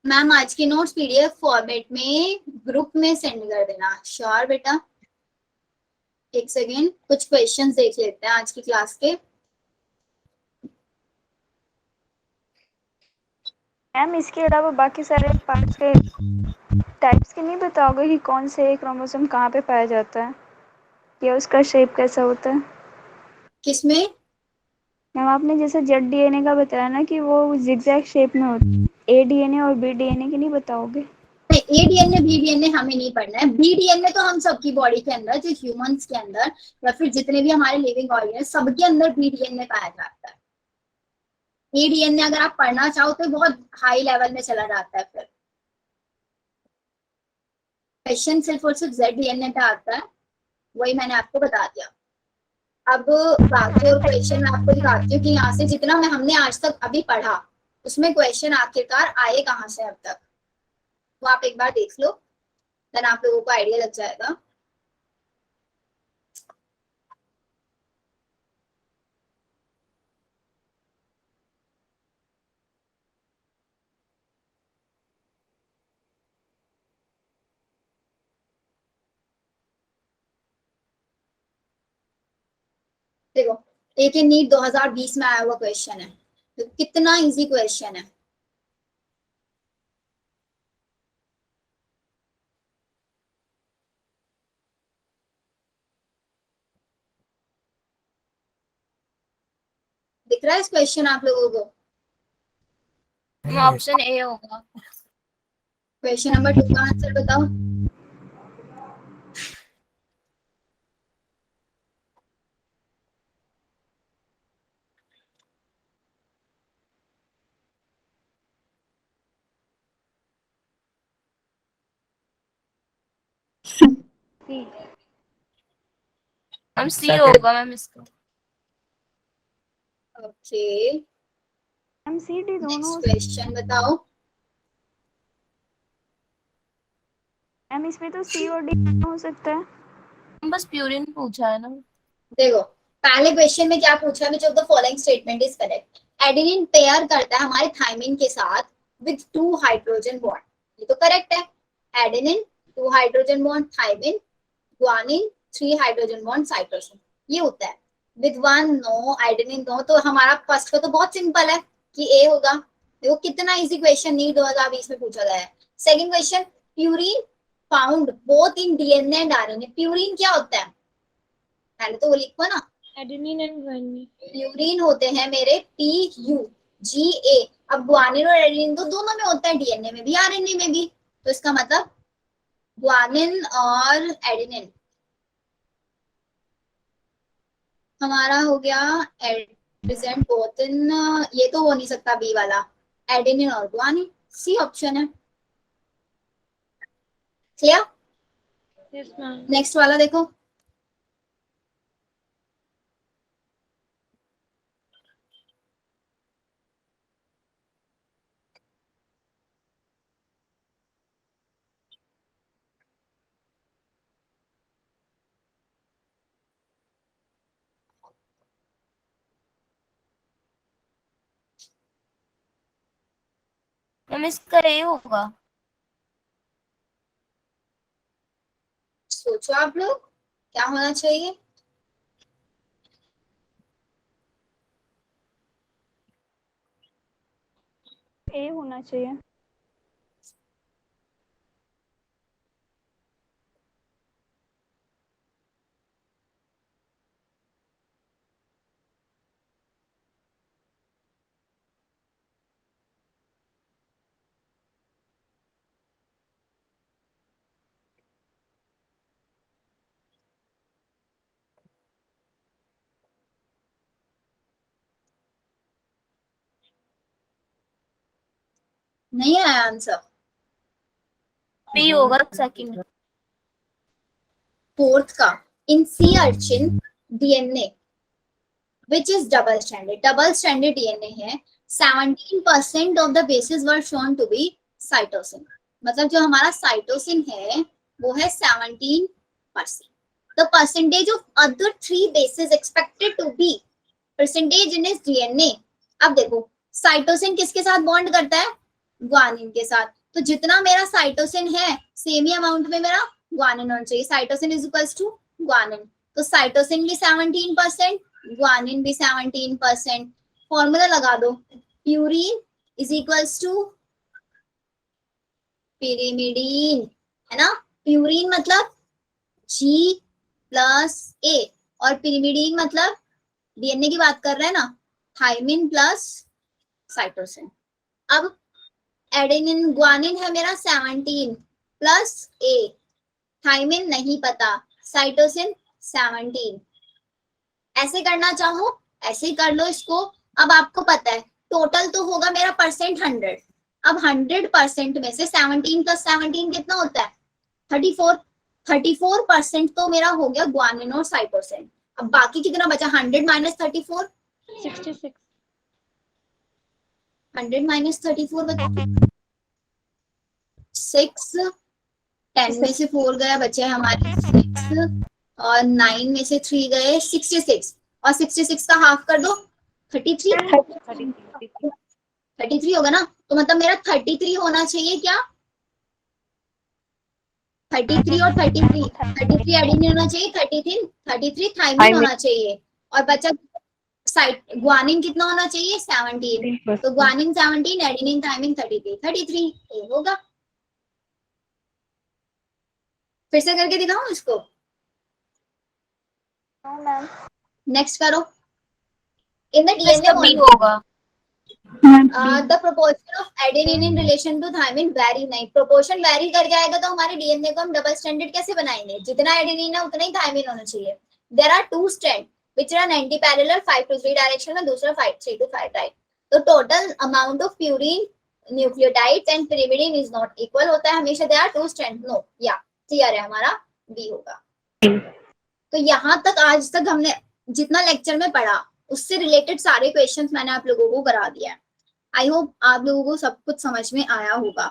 मैम आज की नोट्स पीडीएफ फॉर्मेट में ग्रुप में सेंड कर देना, श्योर बेटा। एक सेकेंड, कुछ क्वेश्चंस देख लेते हैं आज की क्लास के। मैम इसके अलावा बाकी सारे पार्ट्स के टाइप्स के नहीं बताओगे कि कौन से क्रोमोसोम कहाँ पे पाया जाता है या उसका शेप कैसा होता है। किसमें, मैम आपने जैसे जेड डीएनए का बताया ना कि वो जिगजैग शेप में होता है, ए डीएनए और बी डीएनए की नहीं बताओगे। ए डीएनए बी डीएनए हमें नहीं पढ़ना है। बी डीएनए तो हम सबकी बॉडी के अंदर, जो ह्यूमंस के अंदर या फिर जितने भी हमारे लिविंग ऑर्गन सबके अंदर बी डीएनए पाया जाता है। ए डीएनए अगर आप पढ़ना चाहो तो बहुत हाई लेवल में चला जाता है। फिर क्वेश्चन सिर्फ और सिर्फ जेड डीएनए पे आता है, वही मैंने आपको बता दिया। अब बाकी और क्वेश्चन मैं आपको दिखाती हूँ कि यहाँ से जितना हमने आज तक अभी पढ़ा उसमें क्वेश्चन आखिरकार आए कहाँ से अब तक, वो आप एक बार देख लो। देन आप लोगों को आइडिया लग जाएगा। देखो एक ये नीट 2020 में आया हुआ क्वेश्चन है, तो कितना इजी क्वेश्चन है। दिख रहा है इस क्वेश्चन आप लोगों को? ऑप्शन ए होगा। क्वेश्चन नंबर 2 का आंसर बताओ। सी। हम सी होगा मैम इसका। ओके एम सी डी दोनों नेक्स्ट हो क्वेश्चन बताओ। मैम इसमें तो सी और डी दोनों हो सकता है। हम बस प्यूरिन पूछा है ना। देखो पहले क्वेश्चन में क्या पूछा है, which of the following statement is correct. Adenine pair करता है हमारे थाइमिन के साथ विद 2 हाइड्रोजन बॉन्ड, ये तो करेक्ट है। Adenine 2 hydrogen bond thymine, guanine 3 hydrogen bond cytosine, ये होता है। विद 1 नो, एडेनिन नो, तो हमारा फर्स्ट का तो बहुत सिंपल है कि ए होगा। देखो कितना इजी क्वेश्चन नीट 2020 में पूछा गया है। Second question, purine found both in DNA and RNA. Purine क्या होता है, पहले तो वो लिखो ना। Adenine and guanine. प्यूरिन होते हैं मेरे PUGA। अब गुआनिन और एडेनिन तो दोनों में होता है, डीएनए में भी आरएनए में भी, तो इसका मतलब गुआनिन और एडेनिन हमारा हो गया प्रेजेंट बोथ इन, ये तो हो नहीं सकता बी वाला, एडेनिन और गुआनिन, सी ऑप्शन है। क्लियर? Yes ma'am. नेक्स्ट वाला देखो। मैम इसका ए होगा। सोचो आप लोग क्या होना चाहिए। ए होना चाहिए। नहीं आया आंसर। बी होगा सेकंड। फोर्थ का, in sea urchin DNA which is double stranded, double stranded DNA है, 17% of the bases were shown to be cytosine। मतलब जो हमारा साइटोसिन है वो है 17%। the percentage of other 3 bases expected to be percentage in his DNA। अब देखो cytosine किसके साथ बॉन्ड करता है, ग्वानिन के साथ, तो जितना मेरा साइटोसिन है सेम ही अमाउंट में मेरा ग्वानिन होना चाहिए। Cytosine is equals to guanine, तो साइटोसिन भी 17%, ग्वानिन भी 17%। फॉर्मूला लगा दो, purine is equals to pyrimidine, है ना। प्यूरिन मतलब G प्लस A और पिरिमिडीन मतलब डीएनए की बात कर रहे हैं ना, थाइमिन प्लस साइटोसिन। अब एडेनिन ग्वानिन है मेरा 17 प्लस A, थाइमिन नहीं पता, साइटोसिन 17। ऐसे करना चाहो ऐसे ही कर लो इसको। अब आपको पता है टोटल तो होगा मेरा परसेंट 100। अब 100% में से 17 प्लस 17 कितना होता है, 34। 34% तो मेरा हो गया ग्वानिन और साइटोसिन। अब बाकी कितना बचा, 100 माइनस 34, 66। 100 माइनस 34 बचा 6। 10 में से 4 गया, बचे हमारे 6 और 9 में से 3 गए 66 और 66 का हाफ कर दो 33 होगा ना, तो मतलब मेरा 33 होना चाहिए क्या, 33 और 33 एडेनिन होना चाहिए, 33 थाइमिन होना चाहिए और बचा साइट ग्वानिन कितना होना चाहिए 17, तो ग्वानिन 17 एडेनिन थाइमिन 33 ये होगा। फिर से करके दिखाऊं इसको, नेक्स्ट करो। इन द डीएनए तभी होगा। The proportion of adenine in relation to thymine vary नहीं, प्रोपोर्शन वेरी कर जाएगा तो हमारे डीएनए को हम डबल स्ट्रैंडेड कैसे बनाएंगे, जितना एडेनिन है उतना ही थाइमिन होना चाहिए। There are 2 strand which are anti parallel 5 to 3 direction में, दूसरा 3 to 5 राइट, तो total amount of purine nucleotides and pyrimidine is not equal होता है हमेशा, देयर आर 2 स्ट्रैंड नो, या क्लियर है, हमारा बी होगा। तो यहाँ तक आज तक हमने जितना लेक्चर में पढ़ा उससे रिलेटेड सारे क्वेश्चंस मैंने आप लोगों को करा दिया है। आई होप आप लोगों को सब कुछ समझ में आया होगा।